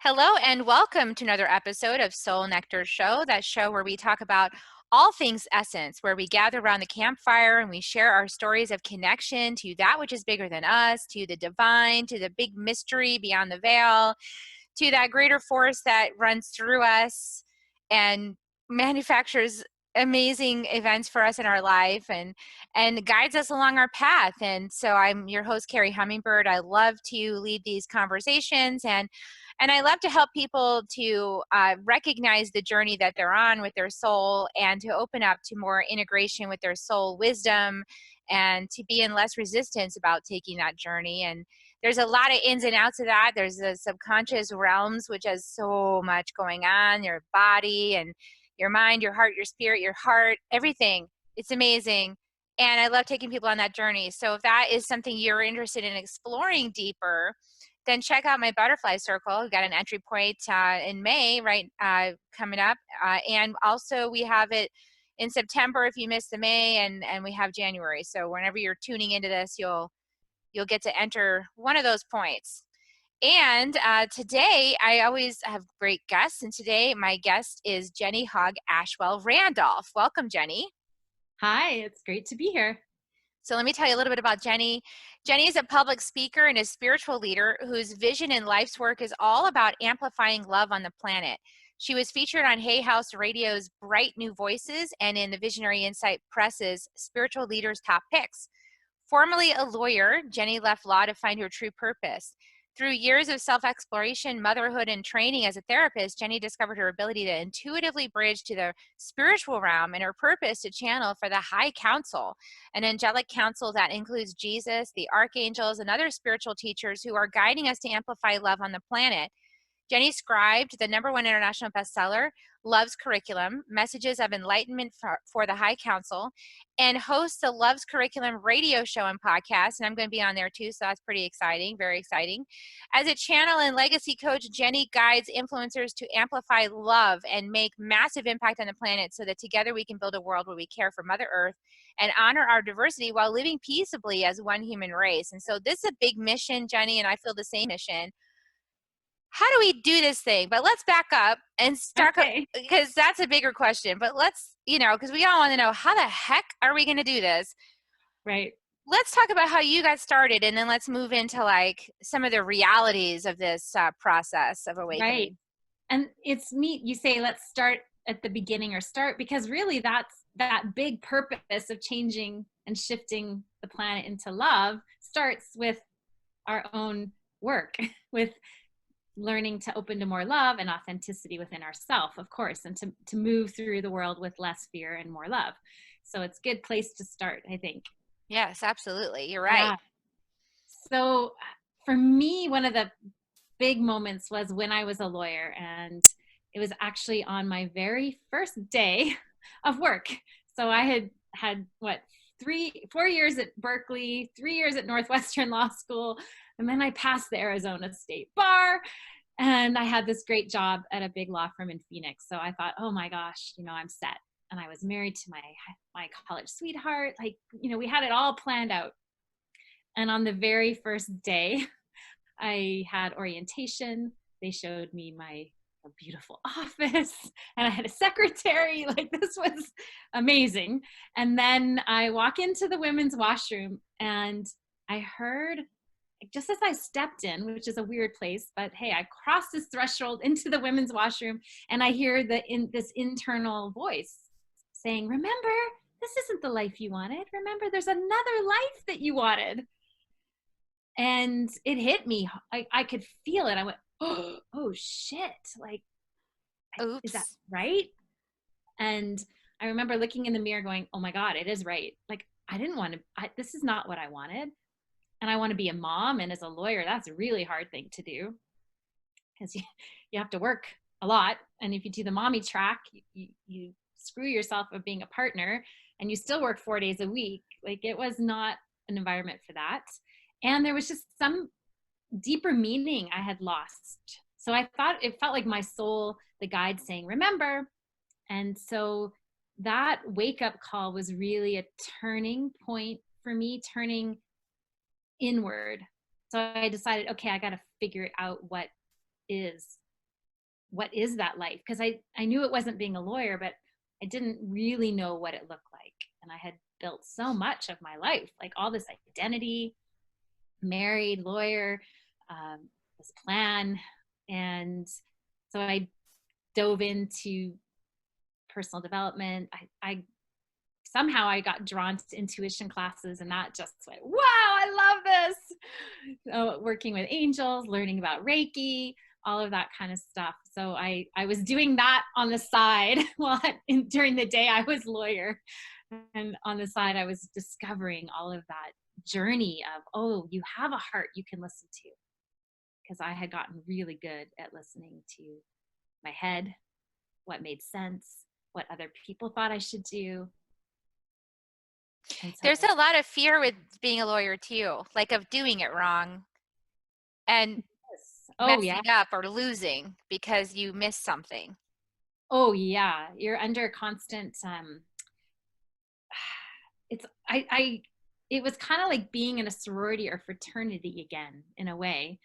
Hello and welcome to another episode of Soul Nectar Show, that show where we talk about all things essence, where we gather around the campfire and we share our stories of connection to that which is bigger than us, to the divine, to the big mystery beyond the veil, to that greater force that runs through us and manufactures amazing events for us in our life and guides us along our path. And so I'm your host, Carrie Hummingbird. I love to lead these conversations and I love to help people to recognize the journey that they're on with their soul and to open up to more integration with their soul wisdom and to be in less resistance about taking that journey. And there's a lot of ins and outs of that. There's the subconscious realms, which has so much going on, your body and your mind, your heart, your spirit, your heart, everything. It's amazing. And I love taking people on that journey. So if that is something you're interested in exploring deeper, then check out my butterfly circle. We've got an entry point in May, right, coming up. And also we have it in September if you missed the May, and we have January. So whenever you're tuning into this, you'll get to enter one of those points. And today, I always have great guests. And today, my guest is Jenny Hogg Ashwell Randolph. Welcome, Jenny. Hi, it's great to be here. So let me tell you a little bit about Jenny. Jenny is a public speaker and a spiritual leader whose vision in life's work is all about amplifying love on the planet. She was featured on Hay House Radio's Bright New Voices and in the Visionary Insight Press's Spiritual Leaders Top Picks. Formerly a lawyer, Jenny left law to find her true purpose. Through years of self-exploration, motherhood, and training as a therapist, Jenny discovered her ability to intuitively bridge to the spiritual realm and her purpose to channel for the High Council, an angelic council that includes Jesus, the archangels, and other spiritual teachers who are guiding us to amplify love on the planet. Jenny scribed the #1 international bestseller, Love's Curriculum, Messages of Enlightenment for the High Council, and hosts the Love's Curriculum radio show and podcast. And I'm going to be on there too, so that's pretty exciting, very exciting. As a channel and legacy coach, Jenny guides influencers to amplify love and make massive impact on the planet so that together we can build a world where we care for Mother Earth and honor our diversity while living peaceably as one human race. And so this is a big mission, Jenny, and I feel the same mission. How do we do this thing? But let's back up and start, because that's a bigger question. But let's, because we all want to know, how the heck are we going to do this? Right. Let's talk about how you got started, and then let's move into like some of the realities of this process of awakening. Right. And it's neat. You say, let's start at the beginning or start, because really that's that big purpose of changing and shifting the planet into love starts with our own work, with learning to open to more love and authenticity within ourselves, of course, and to move through the world with less fear and more love. So it's a good place to start, I think. Yes, absolutely. You're right. Yeah. So for me, one of the big moments was when I was a lawyer, and it was actually on my very first day of work. So I had 4 years at Berkeley, 3 years at Northwestern Law School, and then I passed the Arizona State Bar, and I had this great job at a big law firm in Phoenix. So I thought, oh my gosh, I'm set. And I was married to my college sweetheart. Like, we had it all planned out. And on the very first day, I had orientation. They showed me my beautiful office, and I had a secretary. Like, this was amazing. And then I walk into the women's washroom, and I heard, just as I stepped in, which is a weird place, but hey, I crossed this threshold into the women's washroom, and I hear this internal voice saying, remember, this isn't the life you wanted. Remember, there's another life that you wanted. And it hit me. I could feel it. I went, oh shit. Like, Oops. Is that right? And I remember looking in the mirror going, oh my God, it is right. Like, I didn't want to, this is not what I wanted. And I want to be a mom. And as a lawyer, that's a really hard thing to do, because you have to work a lot. And if you do the mommy track, you screw yourself of being a partner, and you still work 4 days a week. Like, it was not an environment for that. And there was just some deeper meaning I had lost. So I thought it felt like my soul, the guide, saying, remember. And so that wake up call was really a turning point for me, turning inward. So I decided, okay, I got to figure out what is what is that life? Because I knew it wasn't being a lawyer, but I didn't really know what it looked like. And I had built so much of my life, like all this identity, married, lawyer, this plan. And so I dove into personal development. I somehow I got drawn to intuition classes, and that just went, wow, I love this. So working with angels, learning about Reiki, all of that kind of stuff. So I was doing that on the side while during the day I was lawyer. And on the side, I was discovering all of that journey of, oh, you have a heart you can listen to. Because I had gotten really good at listening to my head, what made sense, what other people thought I should do. And so, There's a lot of fear with being a lawyer too, like of doing it wrong and yes. Oh, yeah. messing up or losing because you missed something. Oh, yeah. You're under constant, it's, it was kind of like being in a sorority or fraternity again, in a way.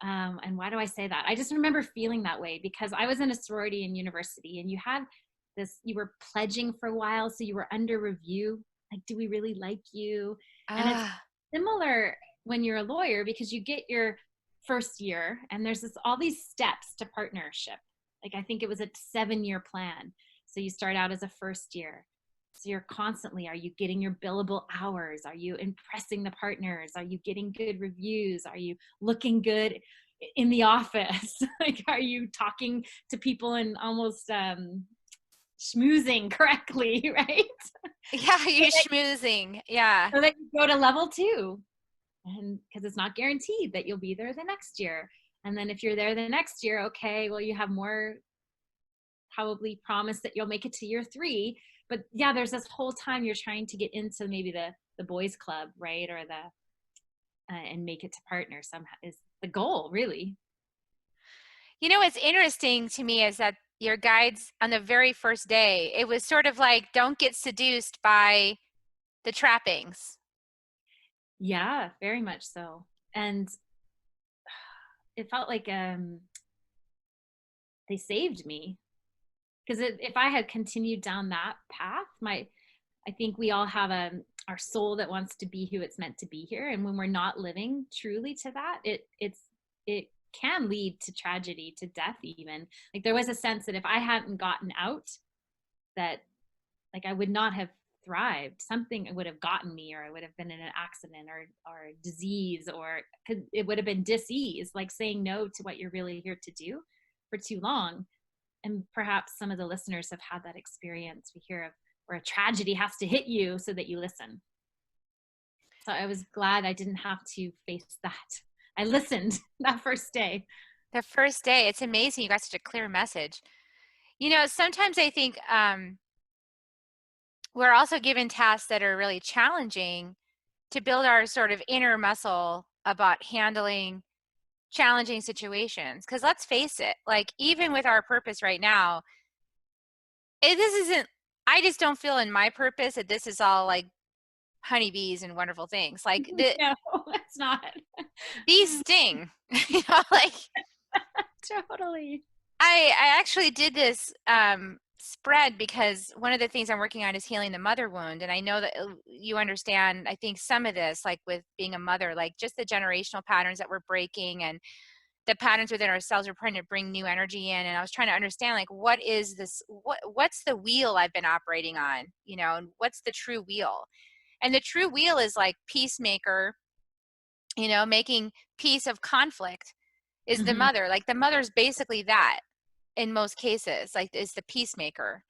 And why do I say that? I just remember feeling that way because I was in a sorority in university, and you had this, you were pledging for a while. So you were under review. Like, do we really like you? And it's Ah, similar when you're a lawyer, because you get your first year and there's all these steps to partnership. Like, I think it was a 7-year plan. So you start out as a first year. So you're constantly, are you getting your billable hours? Are you impressing the partners? Are you getting good reviews? Are you looking good in the office? Like, are you talking to people and almost schmoozing correctly, right? yeah, so, you that, schmoozing. Yeah. so that you go to level 2. And because it's not guaranteed that you'll be there the next year. And then if you're there the next year, okay, well, you have more probably promise that you'll make it to year 3. But yeah, there's this whole time you're trying to get into maybe the boys club, right? Or and make it to partner somehow is the goal, really. You know what's interesting to me is that your guides on the very first day, it was sort of like, don't get seduced by the trappings. Yeah, very much so. And it felt like they saved me, because if I had continued down that path, I think we all have our soul that wants to be who it's meant to be here, and when we're not living truly to that, it can lead to tragedy, to death even. Like, there was a sense that if I hadn't gotten out, that, like, I would not have thrived. Something would have gotten me, or I would have been in an accident, or disease, or it would have been dis-ease, like saying no to what you're really here to do for too long. And perhaps some of the listeners have had that experience. We hear of where a tragedy has to hit you so that you listen. So I was glad I didn't have to face that. I listened that first day. The first day, it's amazing you got such a clear message. You know, sometimes I think we're also given tasks that are really challenging to build our sort of inner muscle about handling challenging situations. Because let's face it, like even with our purpose right now, this isn't, I just don't feel in my purpose that this is all like honeybees and wonderful things. Like No, it's not. bees sting, you know, like Totally. I actually did this spread because one of the things I'm working on is healing the mother wound. And I know that you understand, I think, some of this, like with being a mother, like just the generational patterns that we're breaking and the patterns within ourselves are trying to bring new energy in. And I was trying to understand, like, what is this, what's the wheel I've been operating on, you know, and what's the true wheel? And the true wheel is like peacemaker, you know, making peace of conflict is the Mm-hmm. mother. Like the mother's basically that in most cases, like is the peacemaker.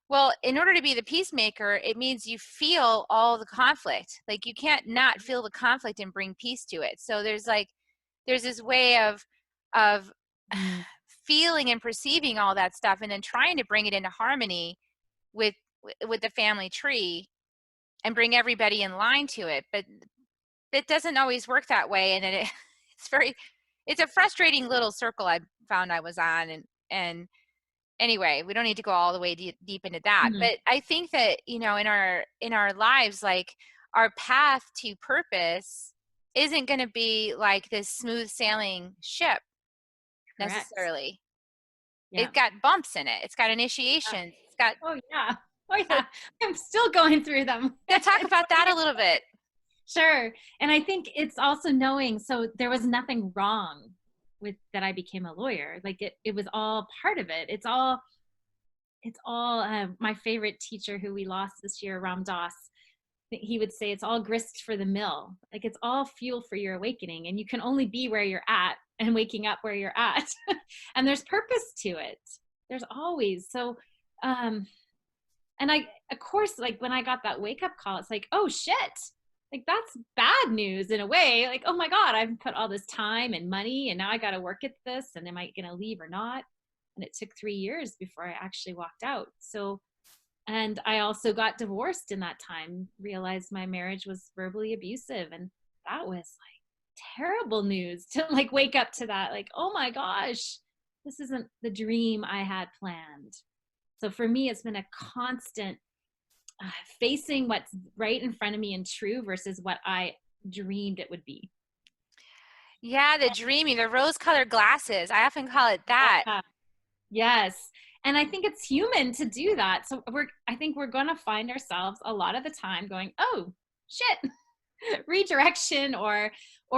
Well, in order to be the peacemaker, it means you feel all the conflict. Like you can't not feel the conflict and bring peace to it. So there's this way of Mm-hmm. feeling and perceiving all that stuff and then trying to bring it into harmony with with the family tree and bring everybody in line to it. But it doesn't always work that way, and then it's very, it's a frustrating little circle I found I was on. And anyway, we don't need to go all the way deep into that, Mm-hmm. but I think that, you know, in our lives, like our path to purpose isn't going to be like this smooth sailing ship Correct. necessarily. Yeah. It's got bumps in it. It's got Yeah. initiations. It's got, Oh yeah. Oh so yeah. I'm still going through them. yeah, talk about that a little bit. Sure. And I think it's also knowing, so there was nothing wrong with that I became a lawyer. Like it was all part of it. It's all my favorite teacher who we lost this year, Ram Dass, he would say it's all grist for the mill. Like it's all fuel for your awakening, and you can only be where you're at and waking up where you're at. And there's purpose to it. There's always. So and I, of course, like when I got that wake up call, it's like, oh shit, like that's bad news in a way. Like, oh my God, I've put all this time and money and now I got to work at this, and am I going to leave or not? And it took 3 years before I actually walked out. So, and I also got divorced in that time, realized my marriage was verbally abusive. And that was like terrible news to like wake up to that. Like, oh my gosh, this isn't the dream I had planned. So for me, it's been a constant facing what's right in front of me and true versus what I dreamed it would be. Yeah, the dreaming, the rose-colored glasses. I often call it that. Yeah. Yes. And I think it's human to do that. So I think we're going to find ourselves a lot of the time going, oh, shit, redirection, or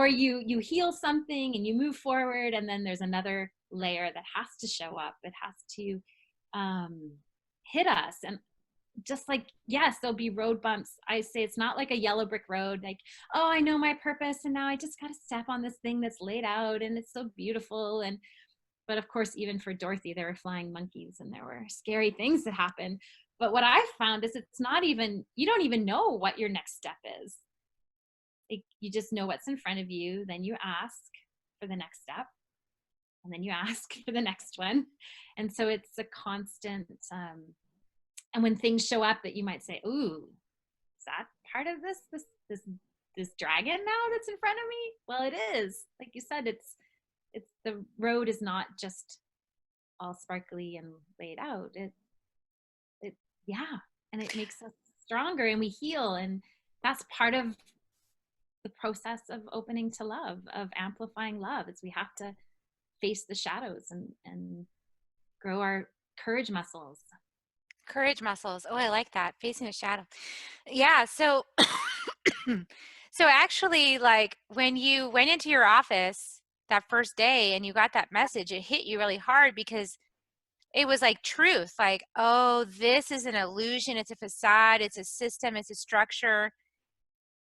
you heal something and you move forward. And then there's another layer that has to show up. It has to hit us. And just like, yes, there'll be road bumps. I say it's not like a yellow brick road, like, oh, I know my purpose and now I just got to step on this thing that's laid out and it's so beautiful. And but of course, even for Dorothy, there were flying monkeys and there were scary things that happened. But what I found is it's not even, you don't even know what your next step is. Like, you just know what's in front of you. Then you ask for the next step. And then you ask for the next one. And so it's a constant, and when things show up that you might say, ooh, is that part of this dragon now that's in front of me? Well, it is. Like you said, it's the road is not just all sparkly and laid out. It yeah, and it makes us stronger and we heal, and that's part of the process of opening to love, of amplifying love. Is we have to face the shadows and grow our courage muscles. Courage muscles. Oh, I like that. Facing the shadow. Yeah. So, so actually, like when you went into your office that first day and you got that message, it hit you really hard because it was like truth. Like, oh, this is an illusion. It's a facade. It's a system. It's a structure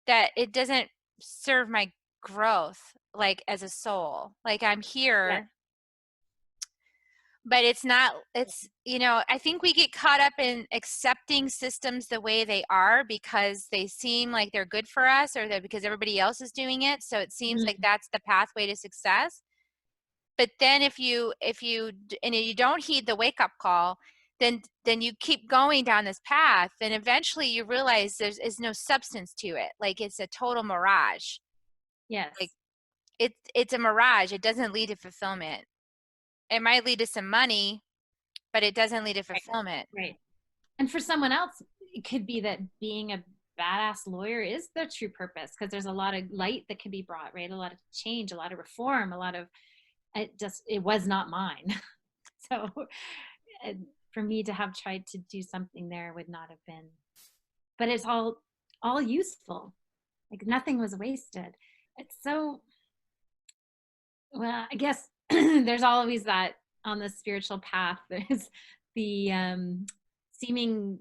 that it doesn't serve my growth, like as a soul. Like I'm Yeah. here, but it's not, it's, I think we get caught up in accepting systems the way they are because they seem like they're good for us, or that because everybody else is doing it, so it seems like Mm-hmm. that's the pathway to success. But then if you and you don't heed the wake up call, then you keep going down this path, and eventually you realize there's is no substance to it. Like it's a total mirage. Like Yes. it's a mirage. It doesn't lead to fulfillment. It might lead to some money, but it doesn't lead to Right. fulfillment. Right. And for someone else, it could be that being a badass lawyer is the true purpose, because there's a lot of light that can be brought, right? A lot of change, a lot of reform, a lot of it was not mine. So for me to have tried to do something there would not have been, but it's all useful. Like nothing was wasted. It's so, well, I guess there's always that on the spiritual path. There's the seeming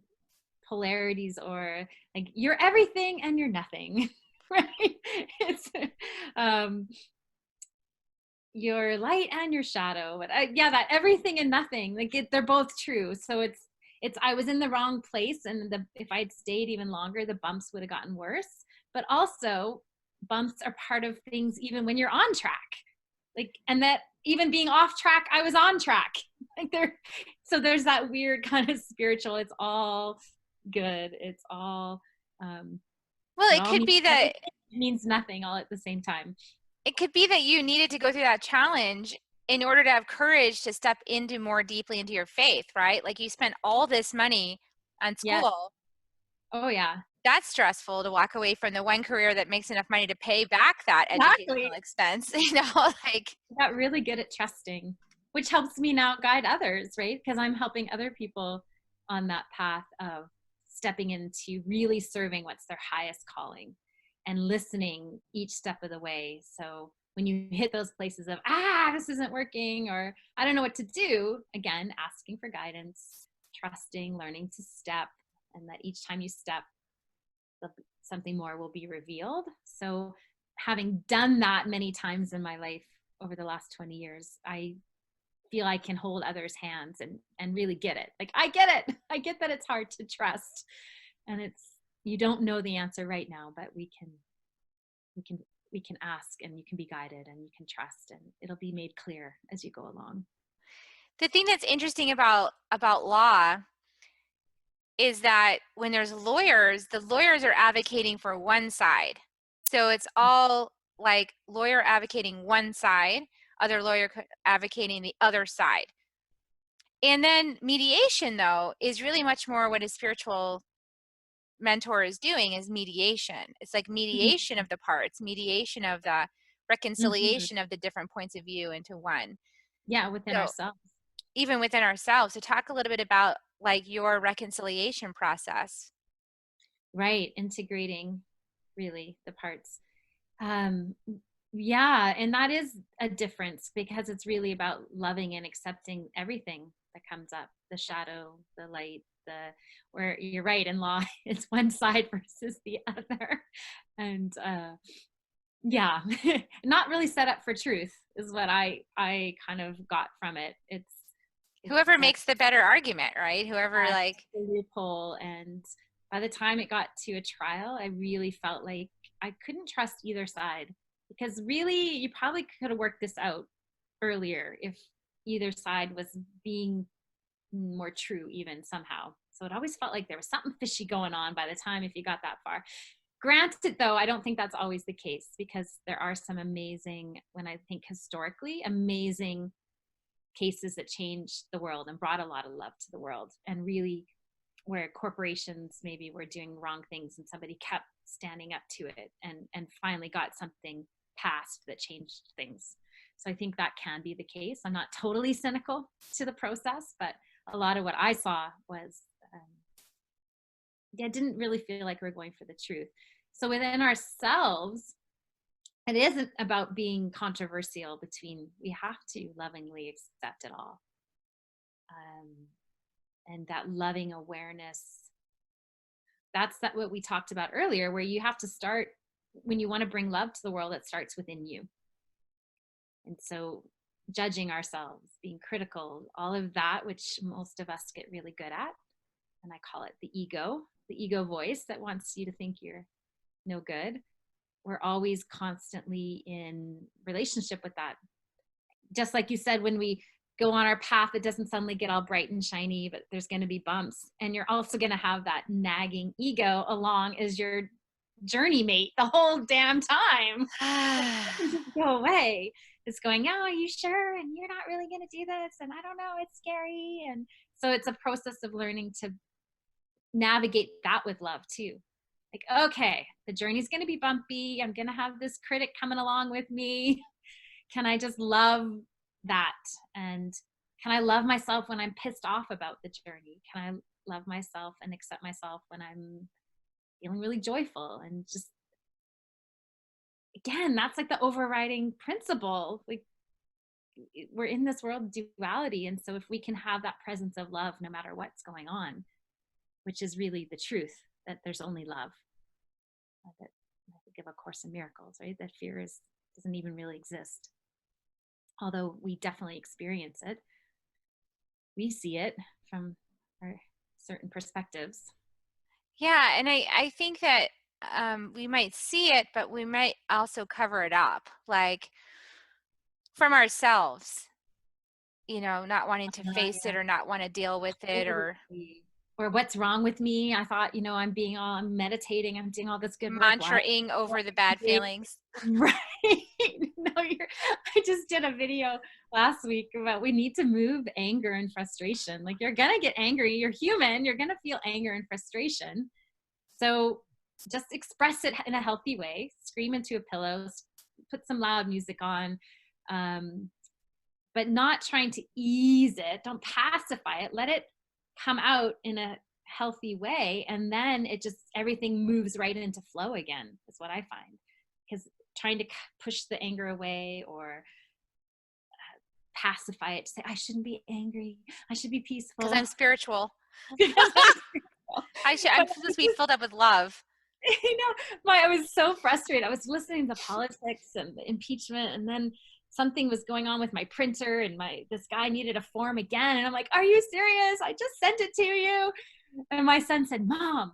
polarities, or like you're everything and you're nothing, right? It's um, your light and your shadow. But yeah, that everything and nothing, like they're both true. So it's I was in the wrong place, and if I'd stayed even longer, the bumps would have gotten worse. But also, bumps are part of things, even when you're on track. Like, and that even being off track, I was on track. Like so there's that weird kind of spiritual. It's all good. It's all Well, it it all could means be that everything, it means nothing all at the same time. you needed to go through that challenge in order to have courage to step into more deeply into your faith, right? Like you spent all this money on Yes. school. Oh yeah. That's stressful to walk away from the one career that makes enough money to pay back that Exactly. educational expense, like I got really good at trusting. which helps me now guide others, right? Because I'm helping other people on that path of stepping into really serving what's their highest calling and listening each step of the way. So when you hit those places of, this isn't working, or I don't know what to do, again, asking for guidance, trusting, learning to step, and that each time you step, something more will be revealed. So having done that many times in my life over the last 20 years, I feel I can hold others' hands and really get it. Like, I get it. I get that it's hard to trust, and you don't know the answer right now, but we can ask, and you can be guided, and you can trust, and it'll be made clear as you go along. The thing that's interesting about law is that when there's lawyers, the lawyers are advocating for one side. So it's all like lawyer advocating one side, other lawyer advocating the other side. And then mediation, though, is really much more what a spiritual mentor is doing, is mediation. It's like mediation of the parts, mediation of the reconciliation of the different points of view into one. Yeah, within So ourselves. even within ourselves. So talk a little bit about like your reconciliation process. Right, integrating really the parts. Yeah, and that is a difference, because it's really about loving and accepting everything that comes up, the shadow, the light, where you're right, in law it's one side versus the other. And yeah, not really set up for truth is what I kind of got from it. It's Whoever makes the better argument, right? Whoever like the loophole. And by the time it got to a trial, I really felt like I couldn't trust either side, because really you probably could have worked this out earlier if either side was being more true, even somehow. So it always felt like there was something fishy going on by the time if you got that far. Granted, though, I don't think that's always the case, because there are some amazing, when I think historically, amazing cases that changed the world and brought a lot of love to the world, and really where corporations maybe were doing wrong things and somebody kept standing up to it and finally got something passed that changed things. So I think that can be the case. I'm not totally cynical to the process, but a lot of what I saw was didn't really feel like we we're going for the truth. So within ourselves, it isn't about being controversial between, we have to lovingly accept it all. And that loving awareness, that's what we talked about earlier, where you have to start, when you want to bring love to the world, it starts within you. And so judging ourselves, being critical, all of that, which most of us get really good at, and I call it the ego voice that wants you to think you're no good. We're always constantly in relationship with that. Just like you said, when we go on our path, it doesn't suddenly get all bright and shiny, but there's going to be bumps. And you're also going to have that nagging ego along as your journey mate the whole damn time. Just go away. It's going, oh, are you sure? And you're not really going to do this. And I don't know, it's scary. And so it's a process of learning to navigate that with love too. Like, okay, the journey's going to be bumpy. I'm going to have this critic coming along with me. Can I just love that? And can I love myself when I'm pissed off about the journey? Can I love myself and accept myself when I'm feeling really joyful? And just, again, that's like the overriding principle. Like, we're in this world of duality. And so if we can have that presence of love no matter what's going on, which is really the truth, that there's only love. That I think of A Course in Miracles, right? That fear doesn't even really exist. Although we definitely experience it. We see it from our certain perspectives. Yeah, and I think that we might see it, but we might also cover it up, like from ourselves, not wanting to face it or not want to deal with it, or what's wrong with me? I thought, I'm meditating, I'm doing all this good work. mantraing over the bad feelings. Right. No, I just did a video last week about we need to move anger and frustration. Like, you're gonna get angry, you're human, you're gonna feel anger and frustration. So just express it in a healthy way. Scream into a pillow, put some loud music on, but not trying to ease it. Don't pacify it. Let it come out in a healthy way. And then it just, everything moves right into flow again, is what I find. Because trying to push the anger away or pacify it, to say, I shouldn't be angry, I should be Because peaceful. I'm spiritual. Because I'm supposed to be filled up with love. I was so frustrated. I was listening to politics and the impeachment, and then something was going on with my printer, and this guy needed a form again, and I'm like, are you serious? I just sent it to you. And my son said, Mom,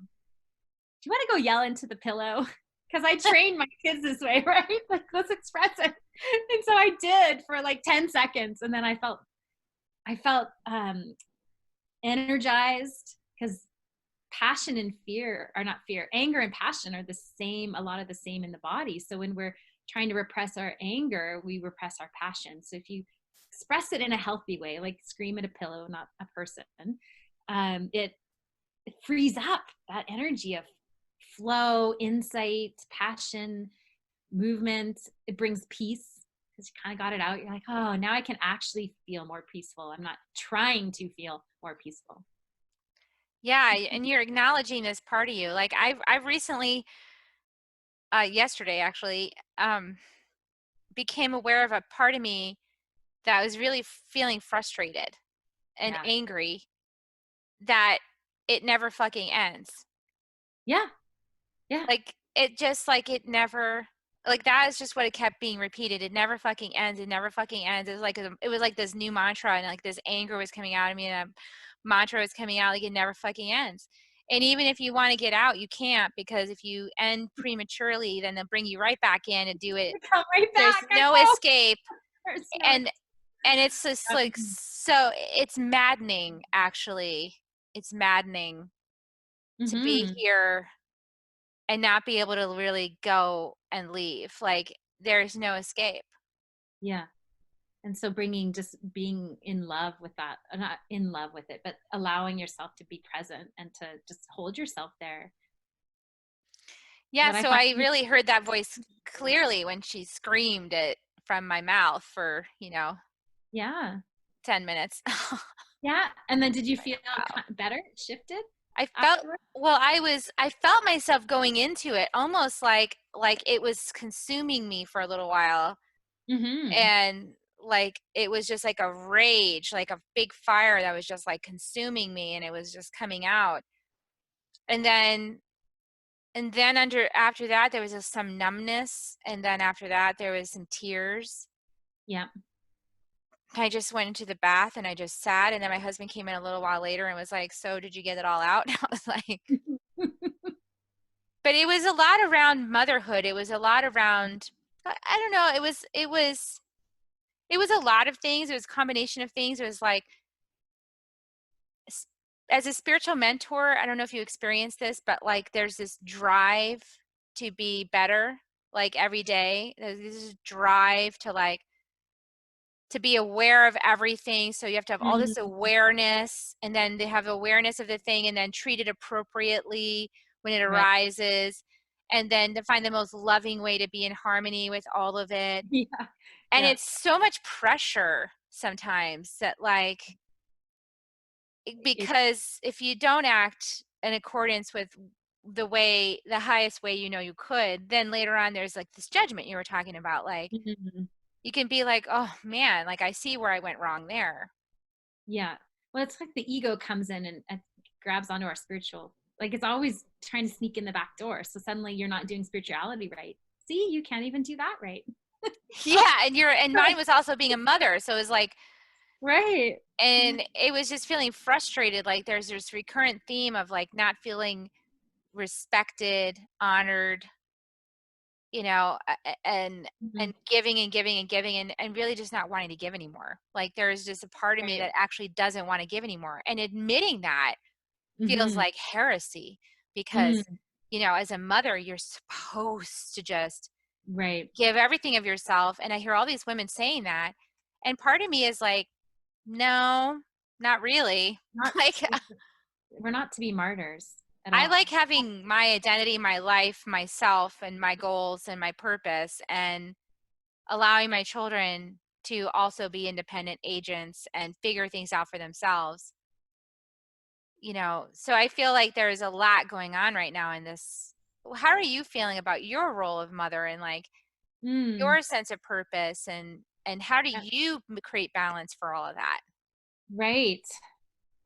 do you want to go yell into the pillow? Because I trained my kids this way, right? Like, let's express it. And so I did for like 10 seconds, and then I felt energized, because passion and fear are not fear. Anger and passion are the same, a lot of the same in the body. So when we're trying to repress our anger, we repress our passion. So if you express it in a healthy way, like scream at a pillow, not a person, it frees up that energy of flow, insight, passion, movement. It brings peace because you kind of got it out. You're like, oh, now I can actually feel more peaceful. I'm not trying to feel more peaceful. Yeah, and you're acknowledging this part of you. Like I've recently, yesterday actually, became aware of a part of me that was really feeling frustrated and Yeah. angry that it never fucking ends. Yeah. Yeah. Like it just like it never like that is just what it kept being repeated. It never fucking ends. It never fucking ends. It was like this new mantra, and like this anger was coming out of me, and a mantra was coming out like it never fucking ends. And even if you want to get out, you can't, because if you end prematurely, then they'll bring you right back in and do it. Come right There's back. I no know. escape. There's no And it's just like, so it's maddening, actually. It's maddening to be mm-hmm. here and not be able to really go and leave. Like there's no escape. Yeah. And so just being in love with that, not in love with it, but allowing yourself to be present and to just hold yourself there. Yeah, What I so find. I really heard that voice clearly when she screamed it from my mouth for, Yeah. 10 minutes. Yeah. And then did you Like, feel wow. better, shifted I felt afterwards? well, I felt myself going into it almost like it was consuming me for a little while, Mm-hmm. and like it was just like a rage, like a big fire that was just like consuming me, and it was just coming out. And then after that there was just some numbness, and then after that there was some tears. Yeah. I just went into the bath and I just sat, and then my husband came in a little while later and was like, "So did you get it all out?" And I was like, but it was a lot around motherhood. It was a lot around, I don't know, it was a lot of things. It was a combination of things. It was like, as a spiritual mentor, I don't know if you experienced this, but like there's this drive to be better, like every day. There's this drive to like to be aware of everything. So you have to have all this Mm-hmm. awareness, and then they have awareness of the thing, and then treat it appropriately when it Right. arises, and then to find the most loving way to be in harmony with all of it. Yeah. And Yeah. it's so much pressure sometimes that like, It, because if you don't act in accordance with the highest way you could, then later on there's like this judgment you were talking about. Like mm-hmm. you can be like, oh man, like I see where I went wrong there. Yeah. Well, it's like the ego comes in and grabs onto our spiritual, like it's always trying to sneak in the back door. So suddenly you're not doing spirituality right. See, you can't even do that right. Yeah, and mine was also being a mother, so it was like, Right. and it was just feeling frustrated. Like there's this recurrent theme of like not feeling respected, honored, and Mm-hmm. giving and giving and giving, and really just not wanting to give anymore. Like there's just a part of me Right. that actually doesn't want to give anymore, and admitting that feels Mm-hmm. like heresy, because Mm. as a mother you're supposed to just Right. give everything of yourself. And I hear all these women saying that, and part of me is like, no, not really. Not Like we're not to be martyrs at I like all. having my identity, my life, myself, and my goals and my purpose, and allowing my children to also be independent agents and figure things out for themselves. So I feel like there's a lot going on right now in this. How are you feeling about your role of mother and like Mm, your sense of purpose, and how do yeah, you create balance for all of that? right.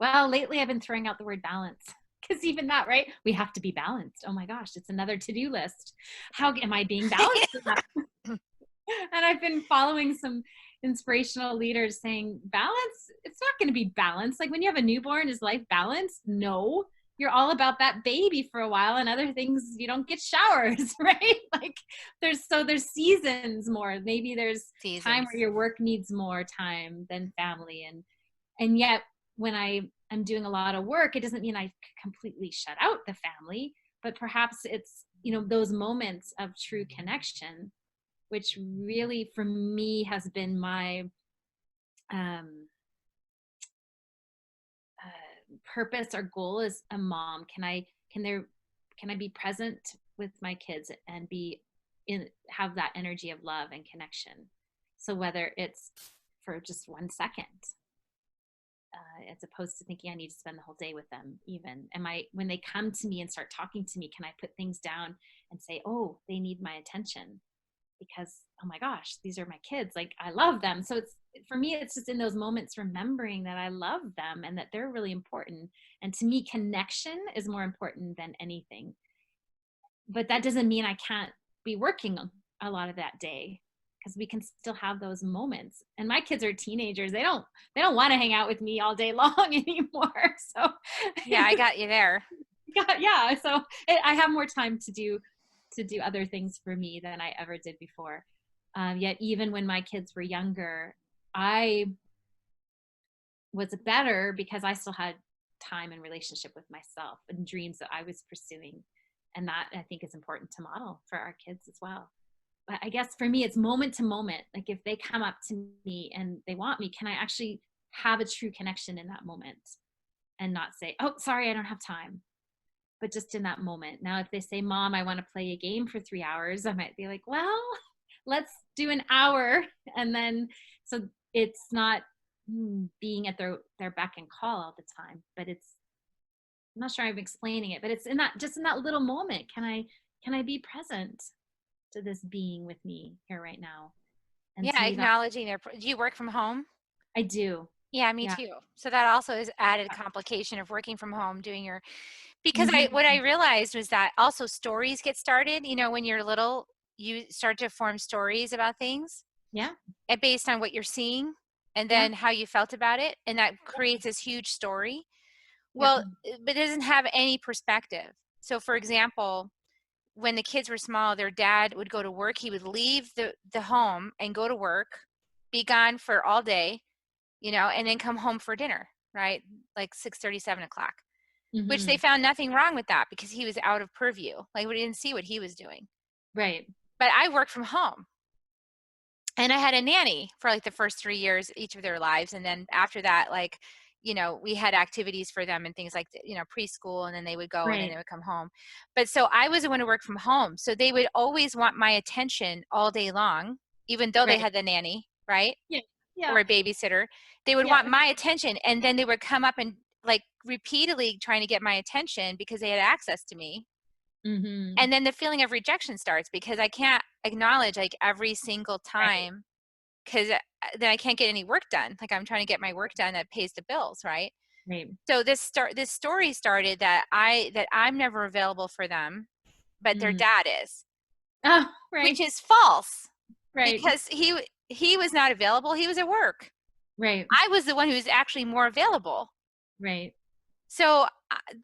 Well, lately I've been throwing out the word balance because even that, right? We have to be balanced. Oh my gosh, it's another to-do list. How am I being balanced enough? And I've been following some inspirational leaders saying balance, it's not going to be balanced. Like when you have a newborn, is life balanced? No. You're all about that baby for a while, and other things, you don't get showers, right? Like there's seasons more. Maybe there's time where Seasons. your work needs more time than family. And yet when I'm doing a lot of work, it doesn't mean I completely shut out the family, but perhaps it's, those moments of true connection, which really for me has been my um, purpose or goal as a mom. Can I be present with my kids and have that energy of love and connection? So whether it's for just 1 second, as opposed to thinking I need to spend the whole day with them, even when they come to me and start talking to me, can I put things down and say, oh, they need my attention? Because oh my gosh, these are my kids, like I love them. So it's, for me, it's just in those moments remembering that I love them and that they're really important. And to me, connection is more important than anything. But that doesn't mean I can't be working a lot of that day, because we can still have those moments. And my kids are teenagers, they don't want to hang out with me all day long anymore. So Yeah, I got you there. yeah, so I have more time to do other things for me than I ever did before. Yet even when my kids were younger, I was better because I still had time and relationship with myself and dreams that I was pursuing. And that I think is important to model for our kids as well. But I guess for me, it's moment to moment. Like if they come up to me and they want me, can I actually have a true connection in that moment and not say, oh, sorry, I don't have time, but just in that moment. Now, if they say, Mom, I want to play a game for 3 hours, I might be like, well, let's do an hour. And then, so it's not being at their beck and call all the time, but I'm not sure I'm explaining it, but it's just in that little moment. Can I be present to this being with me here right now? And to Yeah, me, that acknowledging do you work from home? I do. Yeah, me Yeah. too. So that also is added complication of working from home, doing your, because what Mm-hmm. I realized was that also stories get started, when you're little, you start to form stories about things Yeah. and based on what you're seeing and Yeah. then how you felt about it, and that creates this huge story. Yeah. Well, but it doesn't have any perspective. So for example, when the kids were small, their dad would go to work, he would leave the home and go to work, be gone for all day, and then come home for dinner, right? Like 6:30, 7 o'clock, which they Mm-hmm. found nothing wrong with that because he was out of purview. Like we didn't see what he was doing. Right. But I worked from home and I had a nanny for like the first 3 years, each of their lives. And then after that, like, we had activities for them and things like, preschool, and then they would go and then Right. they would come home. But so I was the one who worked from home. So they would always want my attention all day long, even though they Right. had the nanny, right? Yeah. Yeah. Or a babysitter. They would Yeah. want my attention, and then they would come up and like repeatedly trying to get my attention because they had access to me. Mm-hmm. And then the feeling of rejection starts because I can't acknowledge like every single Right. time, because then I can't get any work done. Like I'm trying to get my work done that pays the bills, right? Right. So this story started that I'm never available for them, but their Mm. dad is, Oh, which right. is false Right. because he was not available. He was at work. Right. I was the one who was actually more available. Right. So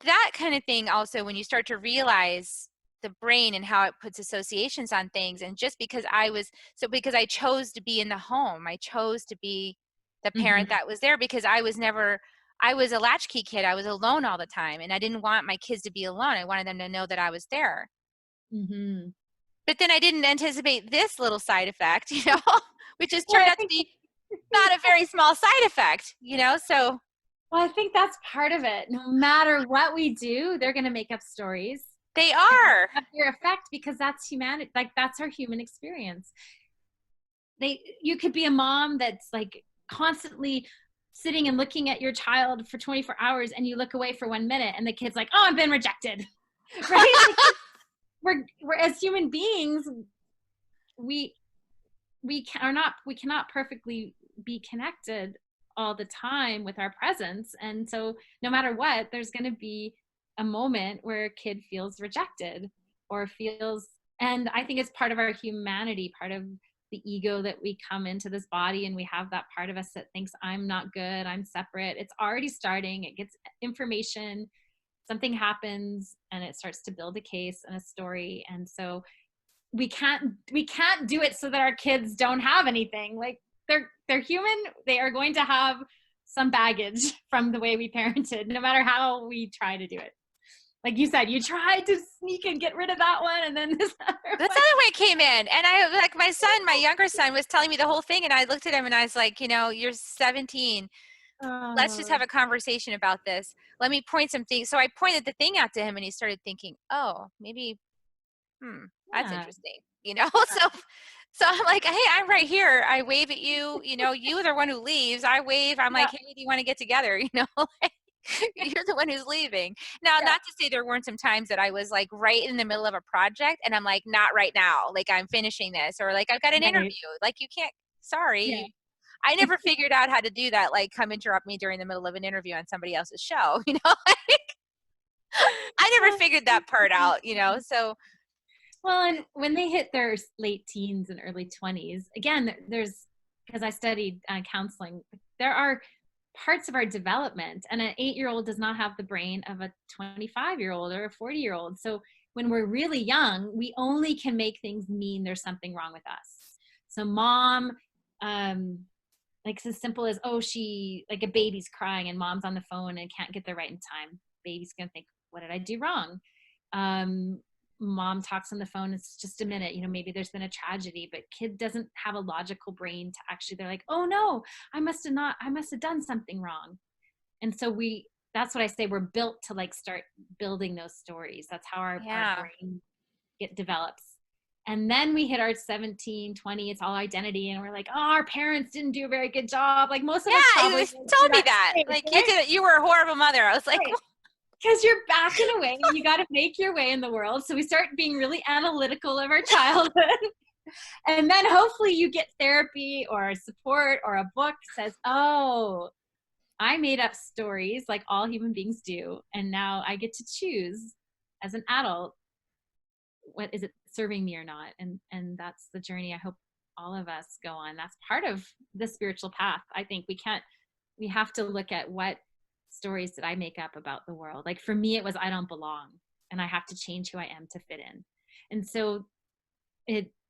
that kind of thing also, when you start to realize the brain and how it puts associations on things, and just because because I chose to be in the home, I chose to be the parent Mm-hmm. that was there because I was a latchkey kid. I was alone all the time and I didn't want my kids to be alone. I wanted them to know that I was there. Mm-hmm. But then I didn't anticipate this little side effect, which has Well, turned I out to think be not a very small side effect. So I think that's part of it. No matter what we do, they're going to make up stories they and are. have their effect, because that's humanity. Like that's our human experience. you could be a mom that's like constantly sitting and looking at your child for 24 hours and you look away for 1 minute and the kid's like, oh, I've been rejected. Right? Like, we're as human beings, we we cannot perfectly be connected all the time with our presence. And so no matter what, there's going to be a moment where a kid feels rejected or feels, and I think it's part of our humanity, part of the ego, that we come into this body and we have that part of us that thinks I'm not good, I'm separate. It's already starting. It gets information, something happens, and it starts to build a case and a story. And so we can't do it so that our kids don't have anything. Like, they're human. They are going to have some baggage from the way we parented, no matter how we try to do it. Like you said, you tried to sneak and get rid of that one, and then this other That's one. other way came in. And I like my younger son was telling me the whole thing, and I looked at him and I was like, you're 17. Let's just Oh, have a conversation about this. Let me point some things. So I pointed the thing out to him and he started thinking, oh, maybe, that's yeah, interesting. So I'm like, hey, I'm right here. I wave at you, you're the one who leaves. I wave. I'm yeah, like, hey, do you want to get together? Like, you're the one who's leaving. Now, yeah, not to say there weren't some times that I was like right in the middle of a project and I'm like, not right now. Like, I'm finishing this, or like I've got an right, interview. Like, you can't, sorry. yeah. I never figured out how to do that. Like, come interrupt me during the middle of an interview on somebody else's show, like, I never figured that part out. So Well, and when they hit their late teens and early 20s, again, there's, because I studied counseling, there are parts of our development, and an 8-year-old does not have the brain of a 25-year-old or a 40-year-old. So when we're really young, we only can make things mean there's something wrong with us. So mom, um, like, it's as simple as, oh, like a baby's crying and mom's on the phone and can't get there right in time. Baby's gonna think, what did I do wrong? Um, Mom talks on the phone, it's just a minute, maybe there's been a tragedy, but kid doesn't have a logical brain to actually, they're like, oh no, I must have done something wrong. And so that's what I say, we're built to like start building those stories. That's how our yeah. brain develops. And then we hit our 17, 20, it's all identity. And we're like, oh, our parents didn't do a very good job. Like, most of us Yeah, probably you went through told me that that. stage, Like, you right? did it. You were a horrible mother. I was like, Right. Because you're backing away and you got to make your way in the world. So we start being really analytical of our childhood. And then hopefully you get therapy or support or a book says, oh, I made up stories like all human beings do. And now I get to choose as an adult, what is it serving me or not? And that's the journey I hope all of us go on. That's part of the spiritual path. I think we have to look at, what stories did I make up about the world? Like, for me, it was, I don't belong and I have to change who I am to fit in. And so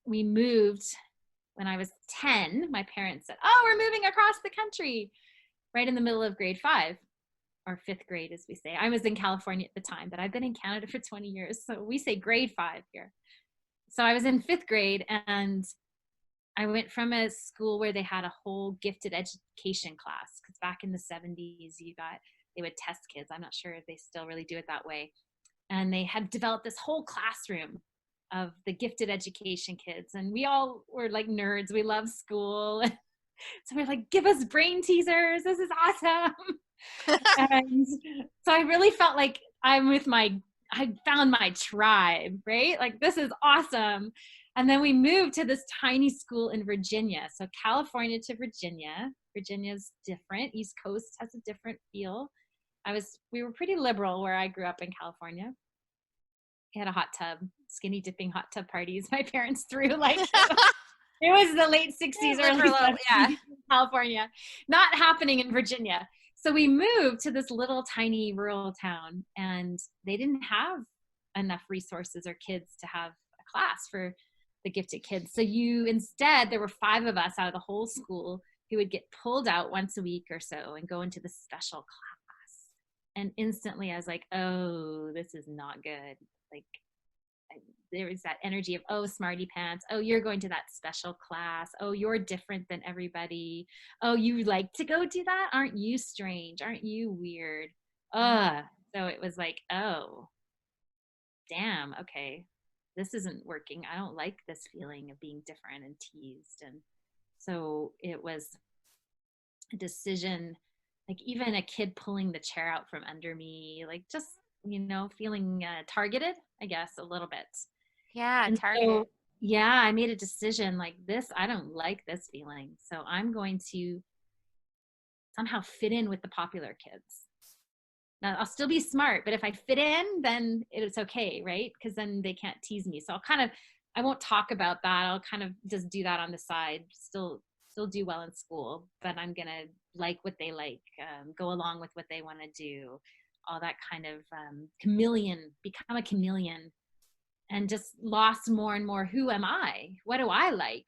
we moved when I was 10. My parents said, oh, we're moving across the country, right in the middle of grade 5, or 5th grade, as we say. I was in California at the time, but I've been in Canada for 20 years. So we say grade 5 here. So I was in 5th grade, and I went from a school where they had a whole gifted education class, because back in the 70s, they would test kids. I'm not sure if they still really do it that way. And they had developed this whole classroom of the gifted education kids. And we all were like nerds. We love school. So we're like, give us brain teasers. This is awesome. And so I really felt like I found my tribe, right? Like, this is awesome. And then we moved to this tiny school in Virginia. So California to Virginia. Virginia's different. East Coast has a different feel. We were pretty liberal where I grew up in California. We had a hot tub, skinny dipping hot tub parties my parents threw, like, it was the late 60s, early liberal. 70s Yeah. in California, not happening in Virginia. So we moved to this little tiny rural town, and they didn't have enough resources or kids to have a class for the gifted kids. So instead, there were 5 of us out of the whole school who would get pulled out once a week or so and go into the special class. And instantly I was like, oh, this is not good. Like, there was that energy of, oh, smarty pants, oh, you're going to that special class, oh, you're different than everybody, oh, you like to go do that, aren't you strange, aren't you weird? So it was like, oh, damn, okay, this isn't working. I don't like this feeling of being different and teased. And So it was a decision, like even a kid pulling the chair out from under me, like just, feeling targeted, I guess, a little bit. Yeah, And targeted. so, yeah, I made a decision like this. I don't like this feeling. So I'm going to somehow fit in with the popular kids. Now, I'll still be smart, but if I fit in, then it's okay, right? Because then they can't tease me. So I won't talk about that. I'll kind of just do that on the side. Still do well in school, but I'm gonna like what they like, go along with what they want to do, all that kind of become a chameleon, and just lost more and more. Who am I? What do I like?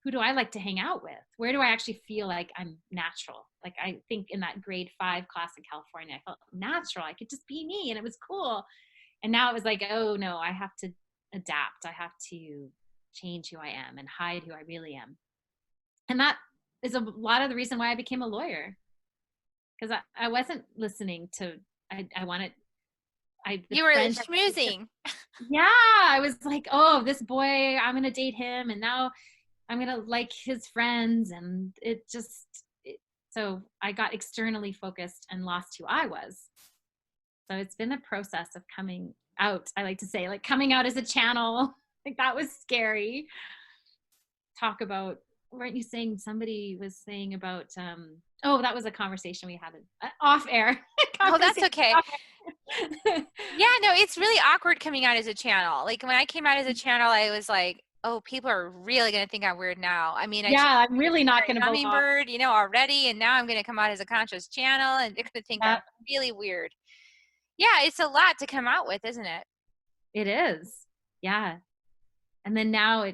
Who do I like to hang out with? Where do I actually feel like I'm natural? Like I think in that grade 5 class in California, I felt natural. I could just be me and it was cool. And now it was like, oh no, I have to adapt. I have to change who I am and hide who I really am. And that is a lot of the reason why I became a lawyer. Because I wasn't listening to, I wanted, the You were friends, schmoozing. yeah, I was like, oh, this boy, I'm going to date him. And now I'm going to like his friends. And so I got externally focused and lost who I was. So it's been a process of coming out. I like to say, like, coming out as a channel. Like that was scary. Talk about, weren't you saying, somebody was saying about, oh, that was a conversation we had off air. Oh, that's okay. Off air. Yeah, no, it's really awkward coming out as a channel. Like when I came out as a channel, I was like, oh, people are really going to think I'm weird now. I mean, I changed Yeah, I'm really not going to belong. hummingbird, already, and now I'm going to come out as a conscious channel, and they're going to think Yeah, I'm really weird. Yeah, it's a lot to come out with, isn't it? it is. Yeah. And then now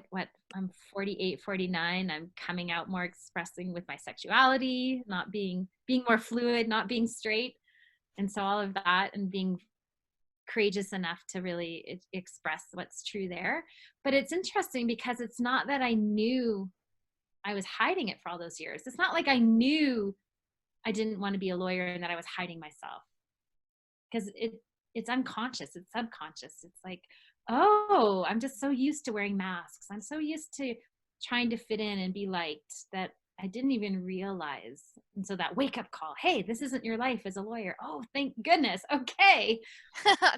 I'm 48, 49. I'm coming out more, expressing with my sexuality, not being more fluid, not being straight. And so all of that, and being courageous enough to really express what's true there. But it's interesting because it's not that I knew I was hiding it for all those years. It's not like I knew I didn't want to be a lawyer and that I was hiding myself, because it's unconscious, it's subconscious. It's like, oh, I'm just so used to wearing masks, I'm so used to trying to fit in and be liked, that I didn't even realize. And so that wake up call, hey, this isn't your life as a lawyer. Oh, thank goodness. Okay.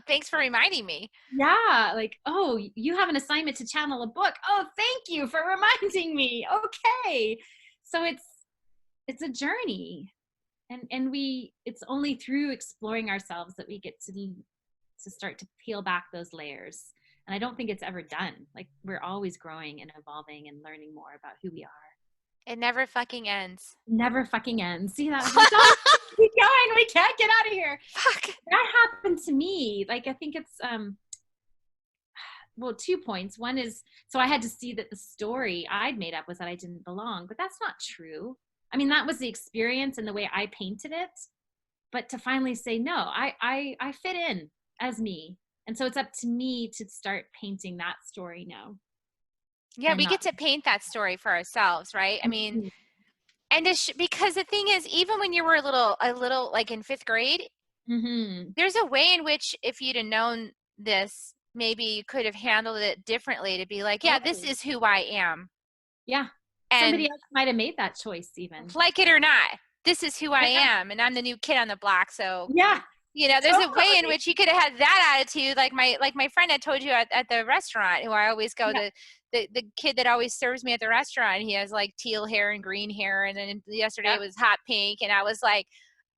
Thanks for reminding me. Yeah. Like, oh, you have an assignment to channel a book. Oh, thank you for reminding me. Okay. So it's a journey. And it's only through exploring ourselves that we get to start to peel back those layers. And I don't think it's ever done. Like we're always growing and evolving and learning more about who we are. It never fucking ends. Never fucking ends. See that? Like, oh, keep going. We can't get out of here. Fuck. That happened to me. Like I think it's well, 2 points. One is, so I had to see that the story I'd made up was that I didn't belong, but that's not true. I mean, that was the experience and the way I painted it. But to finally say, no, I fit in as me. And so it's up to me to start painting that story now. Yeah, And we not. get to paint that story for ourselves, right? I mean, and because the thing is, even when you were a little like in 5th grade, Mm-hmm. there's a way in which if you'd have known this, maybe you could have handled it differently, to be like, yeah, this Totally. is who I am. Yeah. And Somebody else might have made that choice even. like it or not, this is who I Yeah. am. And I'm the new kid on the block. So, Yeah. there's a way in Totally. which you could have had that attitude. Like my friend I told you at the restaurant, who I always go, Yeah. the kid that always serves me at the restaurant, he has like teal hair and green hair. And then yesterday it Yep. was hot pink. And I was like,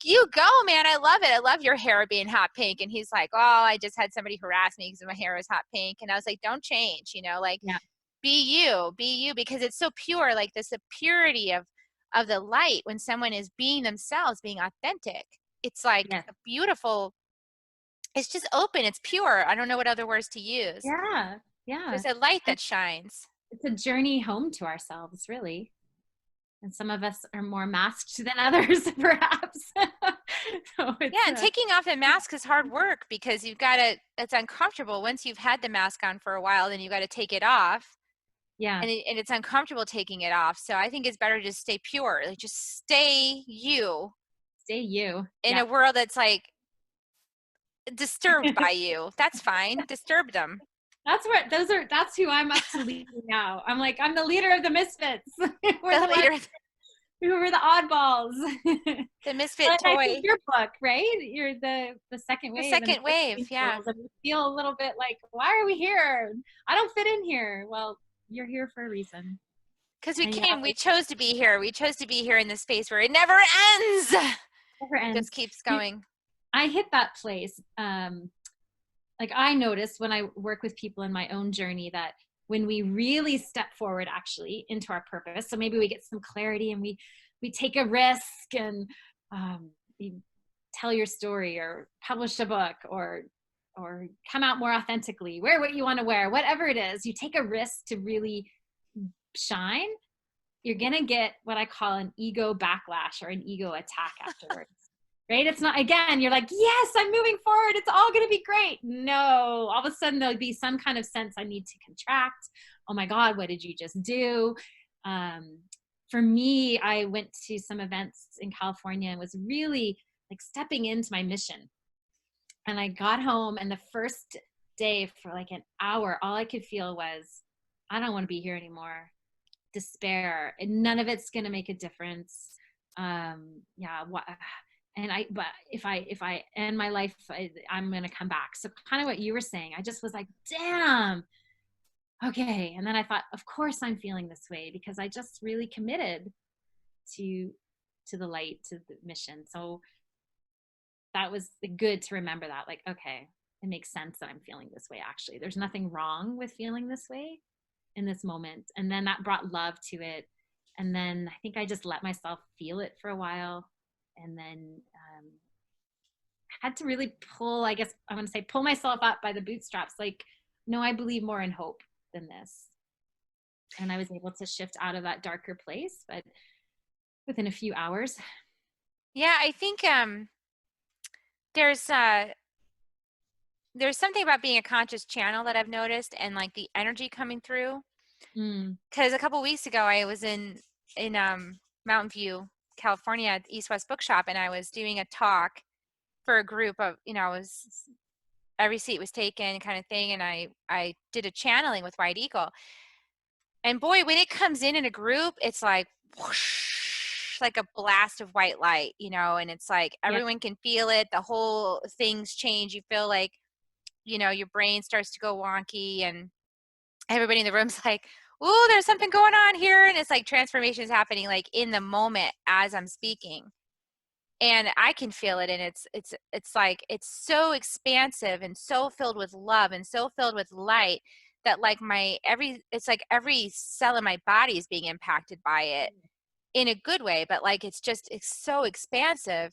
you go, man. I love it. I love your hair being hot pink. And he's like, oh, I just had somebody harass me because my hair was hot pink. And I was like, don't change, like Yeah. be you, because it's so pure. Like this, the purity of the light when someone is being themselves, being authentic. It's like Yes. a beautiful, it's just open. It's pure. I don't know what other words to use. Yeah. Yeah. There's a light that shines. It's a journey home to ourselves, really. And some of us are more masked than others, perhaps. So Yeah, and taking off the mask is hard work, because it's uncomfortable. Once you've had the mask on for a while, then you got to take it off. yeah, And it's uncomfortable taking it off. So I think it's better to just stay pure. Like just stay you stay you. in Yeah. a world that's like disturbed by you. That's fine. Disturb them. That's who I'm up to leading now. I'm like, I'm the leader of the misfits. We're The the ones leader, who were the oddballs. the misfit But I think toy. your book, right? You're the second The wave, and second the first wave, yeah. angels, and you feel a little bit like, why are we here? I don't fit in here. Well, you're here for a reason. Because And yeah, we chose to be here. We chose to be here in this space where it never ends. never It ends. just keeps going. I hit that place. Like I notice when I work with people in my own journey that when we really step forward actually into our purpose, so maybe we get some clarity and we take a risk and you tell your story or publish a book or come out more authentically, wear what you want to wear, whatever it is, you take a risk to really shine, you're going to get what I call an ego backlash or an ego attack afterwards. Right? It's not, again, you're like, yes, I'm moving forward. It's all going to be great. No, all of a sudden there'll be some kind of sense I need to contract. Oh my God, what did you just do? For me, I went to some events in California and was really like stepping into my mission. And I got home, and the first day for like an hour, all I could feel was, I don't want to be here anymore. Despair, and none of it's going to make a difference. Yeah. But if I end my life, I'm going to come back. So kind of what you were saying, I just was like, damn. Okay. And then I thought, of course I'm feeling this way because I just really committed to the light, to the mission. So that was good to remember that, like, okay, it makes sense that I'm feeling this way. Actually, there's nothing wrong with feeling this way in this moment. And then that brought love to it. And then I think I just let myself feel it for a while. And then had to really pull, I guess I'm going to say, pull myself up by the bootstraps. Like, no, I believe more in hope than this. And I was able to shift out of that darker place, but within a few hours. Yeah, I think there's something about being a conscious channel that I've noticed, and like the energy coming through. Because a couple weeks ago I was in Mountain View, California at the East West Bookshop, and I was doing a talk for a group of, every seat was taken kind of thing, and I did a channeling with White Eagle. And boy, when it comes in a group, it's like whoosh, like a blast of white light, and it's like Yeah. everyone can feel it. The whole things change. You feel like, your brain starts to go wonky, and everybody in the room's like, "Ooh, there's something going on here." And it's like transformations happening like in the moment as I'm speaking. And I can feel it, and it's like it's so expansive and so filled with love and so filled with light that like it's like every cell in my body is being impacted by it in a good way, but like it's so expansive.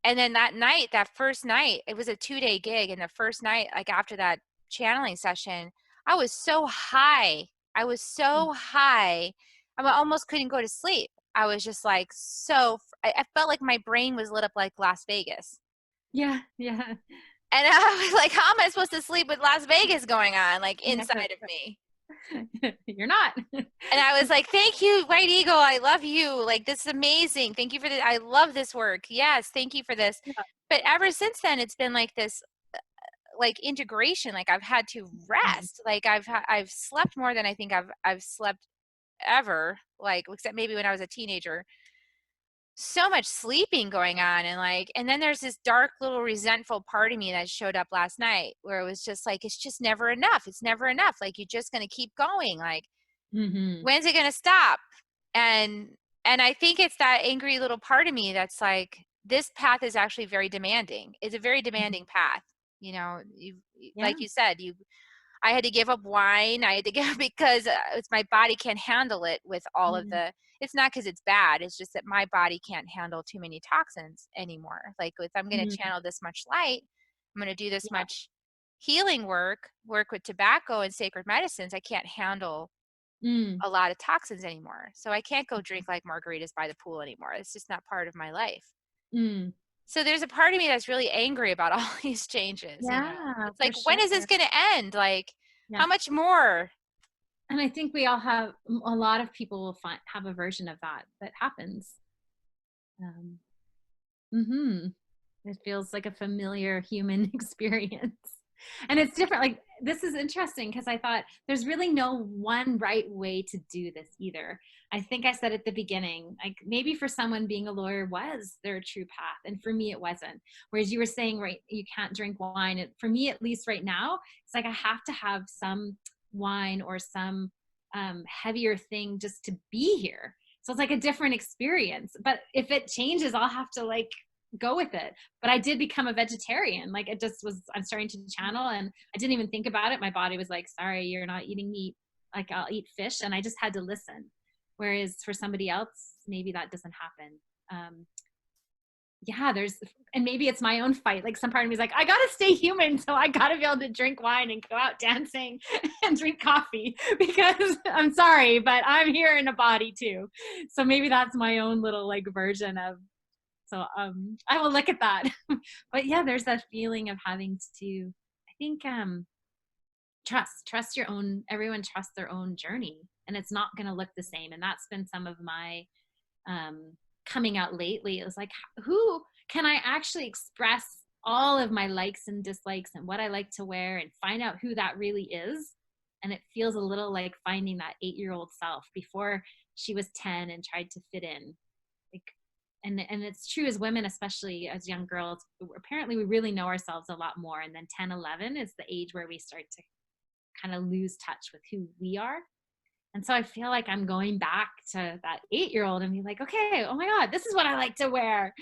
And then that first night, it was a 2-day gig, and the first night, like after that channeling session, I was so high. I was so high. I almost couldn't go to sleep. I was just like I felt like my brain was lit up like Las Vegas. Yeah. Yeah. And I was like, how am I supposed to sleep with Las Vegas going on, like Yeah. inside of me? You're not. And I was like, thank you, White Eagle. I love you. Like, this is amazing. Thank you for this. I love this work. Yes, thank you for this. Yeah. But ever since then, it's been like this, like integration. Like I've had to rest. Like I've slept more than I think I've slept ever. Like except maybe when I was a teenager. So much sleeping going on, and then there's this dark little resentful part of me that showed up last night where it was just like, it's just never enough. It's never enough. Like you're just gonna keep going. Like when's it gonna stop? And I think it's that angry little part of me that's like, this path is actually very demanding. It's a very demanding path. Yeah. Like you said, I had to give up wine. I had to give because it's my body can't handle it with all of the. It's not because it's bad. It's just that my body can't handle too many toxins anymore. Like if I'm going to channel this much light, I'm going to do this Yeah. much healing work with tobacco and sacred medicines. I can't handle a lot of toxins anymore. So I can't go drink like margaritas by the pool anymore. It's just not part of my life. So there's a part of me that's really angry about all these changes. Yeah, It's for like, when sure. is this going to end? Like, Yeah. how much more? And I think we all have, a lot of people will have a version of that happens. It feels like a familiar human experience. And it's different. Like, this is interesting because I thought there's really no one right way to do this either. I think I said at the beginning, like maybe for someone being a lawyer was their true path. And for me, it wasn't. Whereas you were saying, right, you can't drink wine. And for me, at least right now, it's like I have to have some wine or some heavier thing just to be here. So it's like a different experience. But if it changes, I'll have to like go with it. But I did become a vegetarian. Like it just was, I'm starting to channel and I didn't even think about it. My body was like, sorry, you're not eating meat. Like I'll eat fish. And I just had to listen. Whereas for somebody else, maybe that doesn't happen. Yeah, and maybe it's my own fight. Like some part of me is like, I gotta stay human. So I gotta be able to drink wine and go out dancing and drink coffee because I'm sorry, but I'm here in a body too. So maybe that's my own little like version of, so I will look at that. But yeah, there's that feeling of having to, I think, trust your own, everyone trusts their own journey and it's not going to look the same. And that's been some of my coming out lately. It was like, who can I actually express all of my likes and dislikes and what I like to wear and find out who that really is? And it feels a little like finding that 8-year-old self before she was 10 and tried to fit in. Like, and it's true as women, especially as young girls, apparently we really know ourselves a lot more. And then 10, 11 is the age where we start to kind of lose touch with who we are. And so I feel like I'm going back to that 8-year-old and be like, okay, oh my God, this is what I like to wear.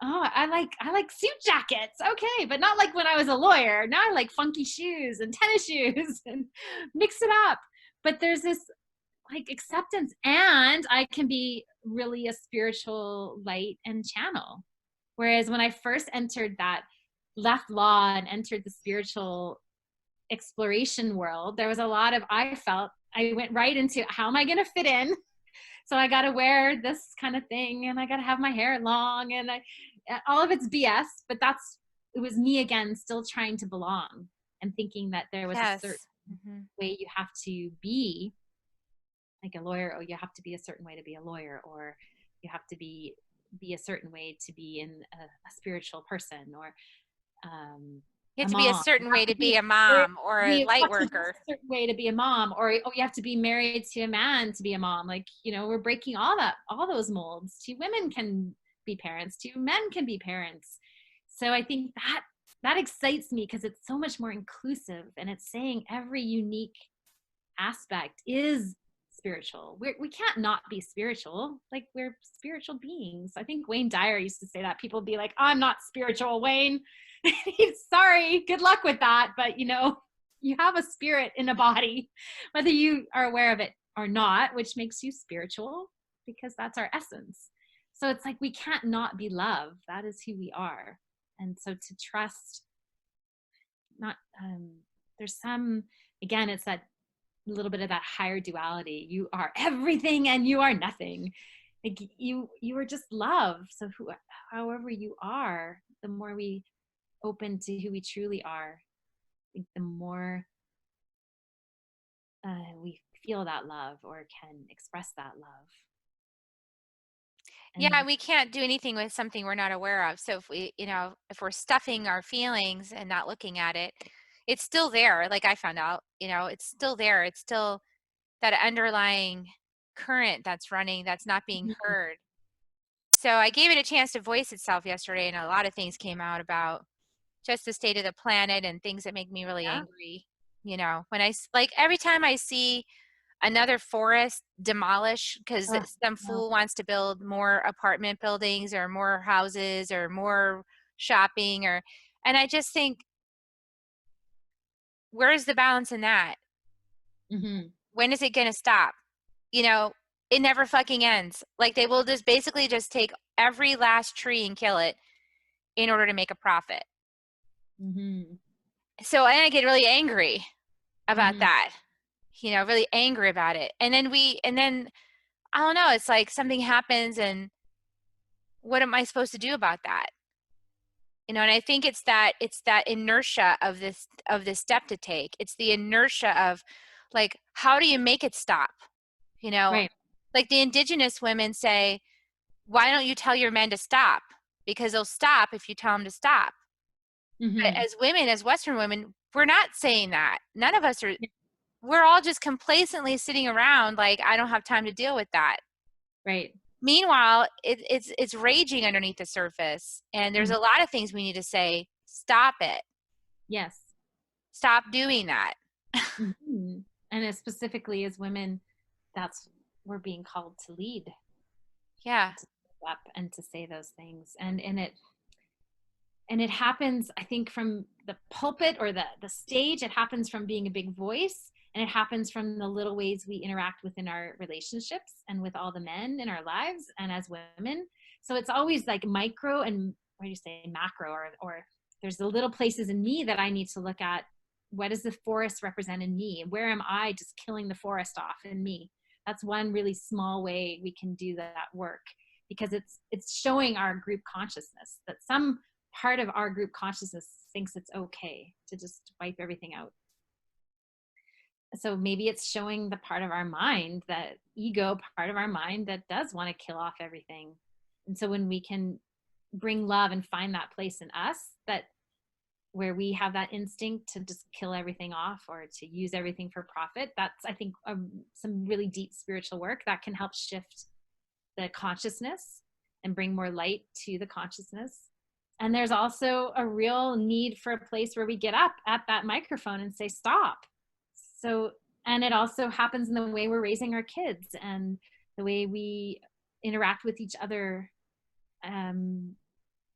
Oh, I like suit jackets. Okay. But not like when I was a lawyer. Now I like funky shoes and tennis shoes and mix it up. But there's this like acceptance, and I can be really a spiritual light and channel. Whereas when I first entered that, left law and entered the spiritual exploration world, there was a lot of, I went right into how am I going to fit in? So I got to wear this kind of thing and I got to have my hair long and all of it's BS, but it was me again, still trying to belong and thinking that there was a certain Yes. Mm-hmm. way you have to be like a lawyer, or you have to be a certain way to be a lawyer, or you have to be a certain way to be in a spiritual person, or You have a to be a mom. You certain have way to to be a be, mom or a light flexible worker. a certain way to be a mom, or oh, you have to be married to a man to be a mom. Like, you know, we're breaking all those molds. Two women can be parents, two men can be parents. So I think that excites me because it's so much more inclusive, and it's saying every unique aspect is spiritual. We can't not be spiritual. Like, we're spiritual beings. I think Wayne Dyer used to say that. People be like, I'm not spiritual, Wayne. Sorry, good luck with that. But you know, you have a spirit in a body, whether you are aware of it or not, which makes you spiritual because that's our essence. So it's like we can't not be love. That is who we are. And so to trust, not there's some, again, it's that little bit of that higher duality. You are everything and you are nothing. Like you are just love. So however you are, the more we open to who we truly are, I think the more we feel that love or can express that love. Yeah, And we can't do anything with something we're not aware of. So if we, if we're stuffing our feelings and not looking at it, it's still there. Like I found out, it's still there. It's still that underlying current that's running, that's not being heard. So I gave it a chance to voice itself yesterday, and a lot of things came out about just the state of the planet and things that make me really yeah. angry. When like every time I see another forest demolish because some Yeah. fool wants to build more apartment buildings or more houses or more shopping, and I just think, where's the balance in that? Mm-hmm. When is it going to stop? It never fucking ends. Like, they will just basically just take every last tree and kill it in order to make a profit. Mm-hmm. So I get really angry about Mm-hmm. that, really angry about it. And then I don't know, it's like something happens, and what am I supposed to do about that? And I think it's that inertia of this step to take. It's the inertia of, like, how do you make it stop? Right. Like the indigenous women say, why don't you tell your men to stop? Because they'll stop if you tell them to stop. But Mm-hmm. as women, as Western women, we're not saying that. None of us are. We're all just complacently sitting around like, I don't have time to deal with that. Right. Meanwhile, it's raging underneath the surface, and there's a lot of things we need to say. Stop it. Yes. Stop doing that. Mm-hmm. And as specifically as women, that's we're being called to lead. Yeah. To step up and to say those things. And it happens, I think, from the pulpit or the stage. It happens from being a big voice, and it happens from the little ways we interact within our relationships and with all the men in our lives and as women. So it's always like micro and, what do you say, macro, or there's the little places in me that I need to look at. What does the forest represent in me? Where am I just killing the forest off in me? That's one really small way we can do that work, because it's showing our group consciousness that some part of our group consciousness thinks it's okay to just wipe everything out. So maybe it's showing the part of our mind, that ego part of our mind, that does want to kill off everything. And so when we can bring love and find that place in us, that where we have that instinct to just kill everything off or to use everything for profit, that's, I think, some really deep spiritual work that can help shift the consciousness and bring more light to the consciousness. And there's also a real need for a place where we get up at that microphone and say, stop. So, and it also happens in the way we're raising our kids and the way we interact with each other,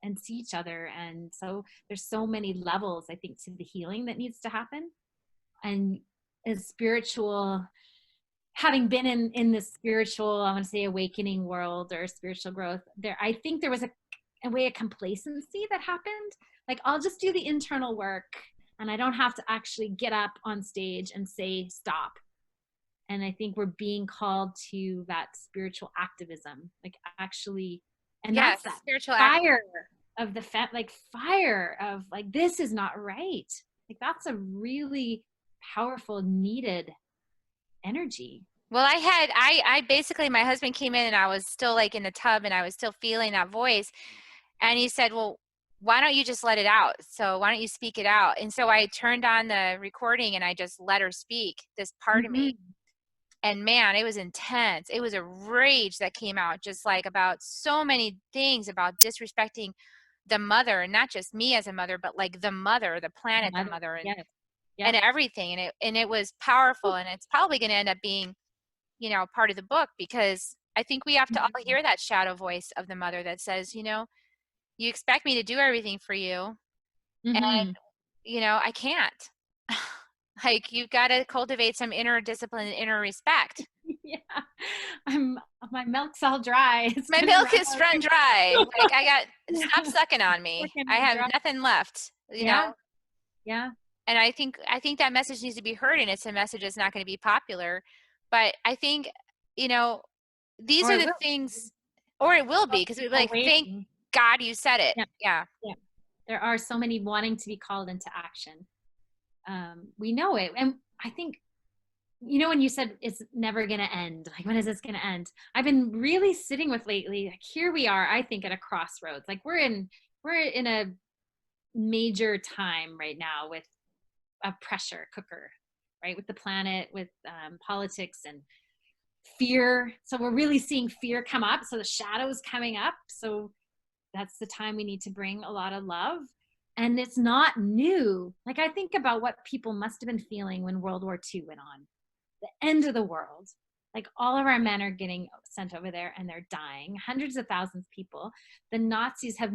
and see each other. And so there's so many levels, I think, to the healing that needs to happen. And as spiritual, having been in the spiritual, I want to say, awakening world or spiritual growth, there, I think there was a way of complacency that happened. Like, I'll just do the internal work and I don't have to actually get up on stage and say stop. And I think we're being called to that spiritual activism, like actually, and Yes, that's that spiritual fire of the fire of like, this is not right. Like, that's a really powerful, needed energy. Well, I basically, my husband came in and I was still like in the tub and I was still feeling that voice. And he said, well, why don't you just let it out? So why don't you speak it out? And so I turned on the recording and I just let her speak this part of me. And man, it was intense. It was a rage that came out, just like about so many things, about disrespecting the mother, and not just me as a mother, but like the mother, the planet, the mother, and, Yes. and everything. And it was powerful. And it's probably going to end up being, part of the book, because I think we have to all hear that shadow voice of the mother that says, you expect me to do everything for you, and, I can't. Like, you've got to cultivate some inner discipline and inner respect. Yeah. My milk's all dry. My milk is run dry. Like, stop sucking on me. I have nothing left, know? Yeah. And I think that message needs to be heard, and it's a message that's not going to be popular. But I think, these are the things, or it will be, because we're like, thank God you said it. Yeah. There are so many wanting to be called into action. We know it. And I think, when you said it's never going to end, like, when is this going to end? I've been really sitting with lately, like, here we are, I think, at a crossroads. Like, we're in a major time right now with a pressure cooker, right? With the planet, with politics and fear. So we're really seeing fear come up. So the shadow's coming up. So that's the time we need to bring a lot of love. And it's not new. Like, I think about what people must have been feeling when World War II went on. The end of the world. Like, all of our men are getting sent over there and they're dying. Hundreds of thousands of people. The Nazis have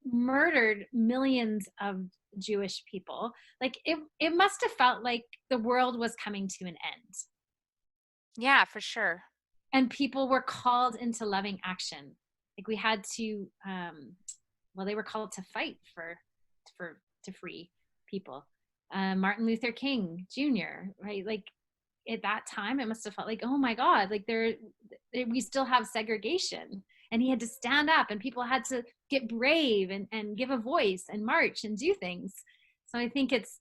murdered millions of Jewish people. Like, it must have felt like the world was coming to an end. Yeah, for sure. And people were called into loving action. Like, we had to, they were called to fight to free people. Martin Luther King Jr., right? Like, at that time, it must have felt like, oh my God, like we still have segregation. And he had to stand up, and people had to get brave and give a voice and march and do things. So I think it's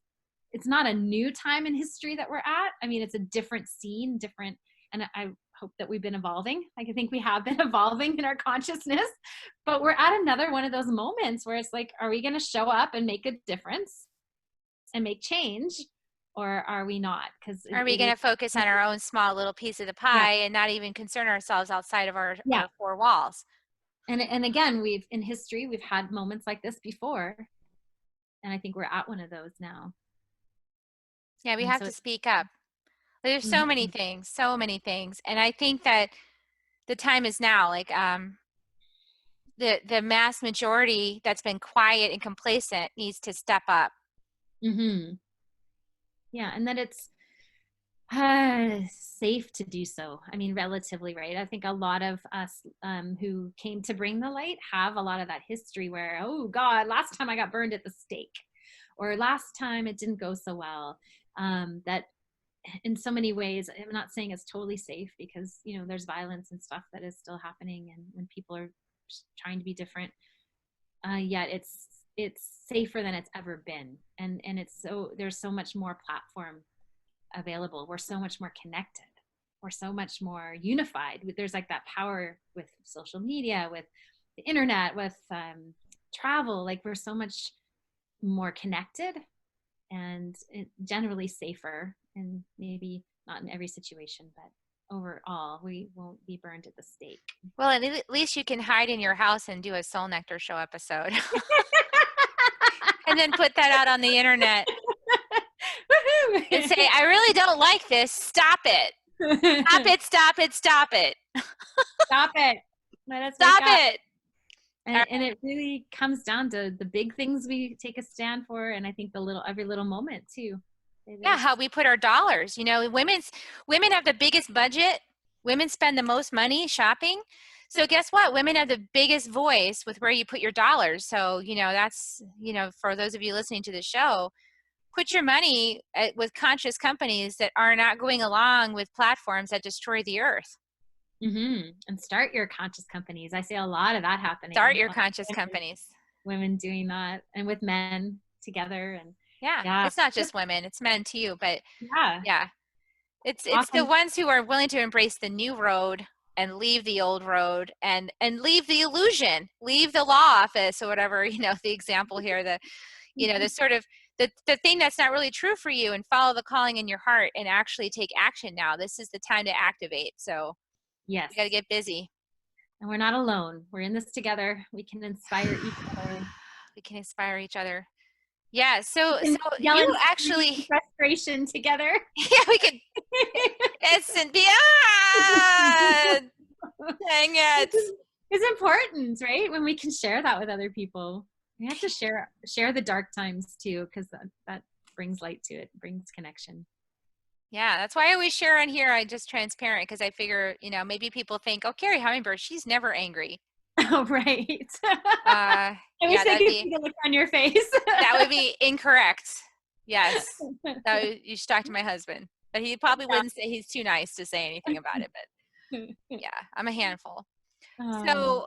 not a new time in history that we're at. I mean, it's a different scene, and I hope that we've been evolving. Like, I think we have been evolving in our consciousness, but we're at another one of those moments where it's like, are we going to show up and make a difference? and make change, or are we not? Because Are we it going is, to focus on our own small little piece of the yeah, pie and not even concern ourselves outside of yeah. our four walls? And again, we've in history we've had moments like this before, and I think we're at one of those now. Yeah, we And have so to it's, speak up. There's so many mhm, things, so many things. And I think that the time is now. Like the mass majority that's been quiet and complacent needs to step up. mhm. Yeah, and that it's safe to do so. I mean, relatively, right? I think a lot of us who came to bring the light have a lot of that history where, oh God, last time I got burned at the stake, or last time it didn't go so well. That in so many ways, I'm not saying it's totally safe, because there's violence and stuff that is still happening, and when people are trying to be different, yet it's safer than it's ever been, and it's so there's so much more platform available. We're so much more connected. We're so much more unified. There's like that power with social media, with the internet, with travel. Like we're so much more connected, and generally safer, and maybe not in every situation, but overall, we won't be burned at the stake. Well, at least you can hide in your house and do a Soul Nectar show episode and then put that out on the internet and say, I really don't like this. Stop it. Stop it. Stop it. Stop it. Stop it. Let us wake Stop up. it. And it really comes down to the big things we take a stand for, and I think every little moment too. It Yeah, is. how we put our dollars. Women have the biggest budget. Women spend the most money shopping. So guess what? Women have the biggest voice with where you put your dollars. So, that's, for those of you listening to the show, put your money with conscious companies that are not going along with platforms that destroy the earth. And start your conscious companies. I see a lot of that Start happening. your conscious companies. Women doing that, and with men together, and Yeah, yeah, it's not just women, it's men too, but yeah, yeah, it's the often, ones who are willing to embrace the new road and leave the old road and leave the illusion, leave the law office or whatever, the example here, the sort of the thing that's not really true for you, and follow the calling in your heart and actually take action now. This is the time to activate. So yes. we got to get busy. And we're not alone. We're in this together. We can inspire each other. We can inspire each other. Yeah. We So can yell you and scream actually, frustration together. yeah, we could. It's and beyond. Dang it. It's important, right? When we can share that with other people. We have to share the dark times too, because that brings light to it, brings connection. Yeah, that's why I always share on here. I just transparent because I figure, maybe people think, oh, Carrie Hummingbird, she's never angry. Oh, right. I wish Yeah, they could see the look on your face. that would be incorrect. Yes, you should talk to my husband, but he probably wouldn't say, he's too nice to say anything about it. But yeah, I'm a handful. Oh, So,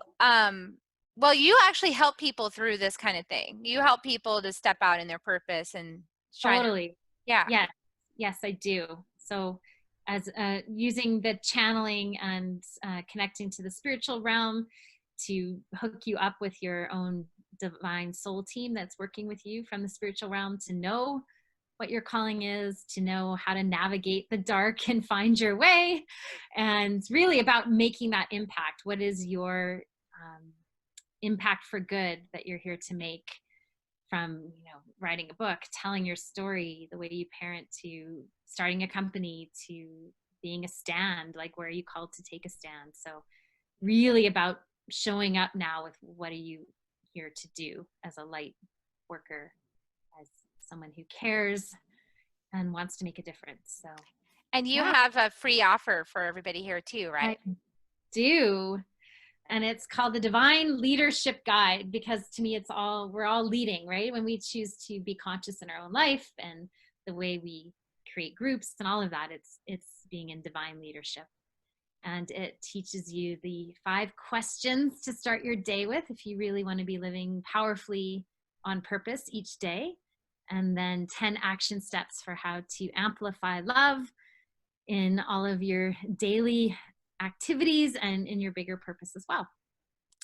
well, you actually help people through this kind of thing. You help people to step out in their purpose and shine. totally. Yeah. Yes, yes, I do. So, as using the channeling and connecting to the spiritual realm to hook you up with your own divine soul team that's working with you from the spiritual realm, to know what your calling is, to know how to navigate the dark and find your way, and really about making that impact. What is your impact for good that you're here to make, from writing a book, telling your story, the way you parent, to starting a company, to being a stand, like where are you called to take a stand. So really about showing up now with what are you here to do as a light worker, as someone who cares and wants to make a difference. So And you yeah, have a free offer for everybody here too, I right? do. And it's called the Divine Leadership Guide, because to me we're all leading, right? When we choose to be conscious in our own life and the way we create groups and all of that, it's being in divine leadership. And it teaches you the 5 questions to start your day with if you really want to be living powerfully on purpose each day, and then 10 action steps for how to amplify love in all of your daily activities and in your bigger purpose as well.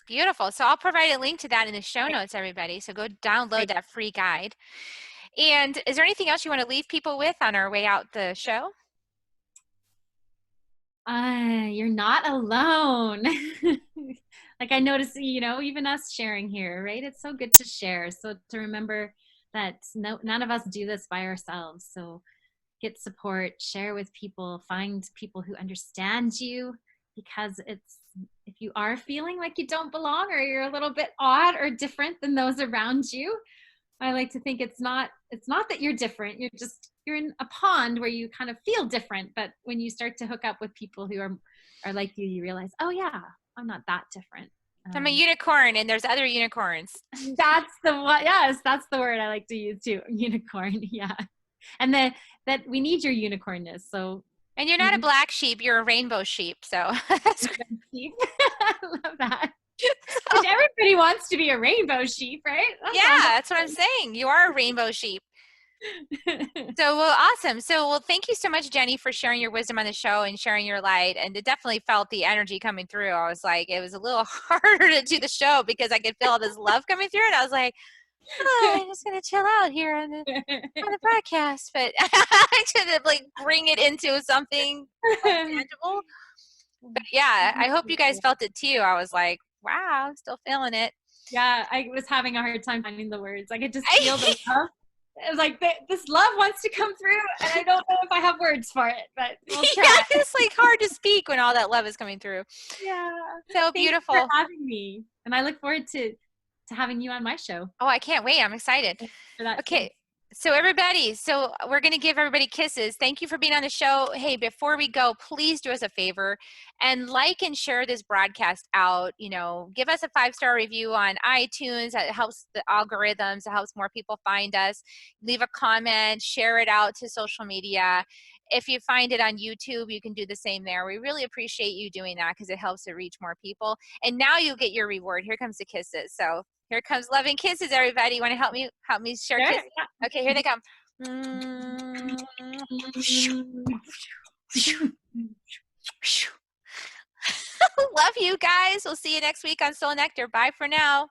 Beautiful. So I'll provide a link to that in the show Right. notes, everybody. So go download Right. that free guide. And is there anything else you want to leave people with on our way out the show? You're not alone. Like I notice, even us sharing here, right? It's so good to share. So to remember that none of us do this by ourselves. So get support, share with people, find people who understand you, because if you are feeling like you don't belong or you're a little bit odd or different than those around you, I like to think it's not that you're different. You're in a pond where you kind of feel different, but when you start to hook up with people who are like you realize, oh yeah, I'm not that different. I'm a unicorn and there's other unicorns. That's the one. Yes, that's the word I like to use too. Unicorn. Yeah. And that we need your unicornness. So And you're not a black sheep, you're a rainbow sheep. So that's great. I love that. Which everybody wants to be a rainbow sheep, right? That's what I'm saying. You are a rainbow sheep. So, well, awesome. So, well, thank you so much, Jenny, for sharing your wisdom on the show and sharing your light. And it definitely felt the energy coming through. I was like, it was a little harder to do the show because I could feel all this love coming through. And I was like, I'm just going to chill out here on the broadcast. But I should have like bring it into something like tangible. But yeah, I hope you guys felt it too. I was like, wow, I'm still feeling it. Yeah, I was having a hard time finding the words. I could just feel the love. It was like, this love wants to come through, and I don't know if I have words for it, but we'll try. Yeah, it's like hard to speak when all that love is coming through. Yeah. So beautiful. Thanks for having me. And I look forward to having you on my show. Oh, I can't wait. I'm excited. For that Okay. space. So everybody, we're going to give everybody kisses. Thank you for being on the show. Hey, before we go, please do us a favor and like and share this broadcast out. Give us a 5-star review on iTunes. That helps the algorithms. It helps more people find us. Leave a comment, share it out to social media. If you find it on YouTube, you can do the same there. We really appreciate you doing that because it helps to reach more people. And now you'll get your reward. Here comes the kisses. So here comes loving kisses, everybody. You want to help me share Sure. kisses? Yeah. Okay, here they come. Love you guys. We'll see you next week on Soul Nectar. Bye for now.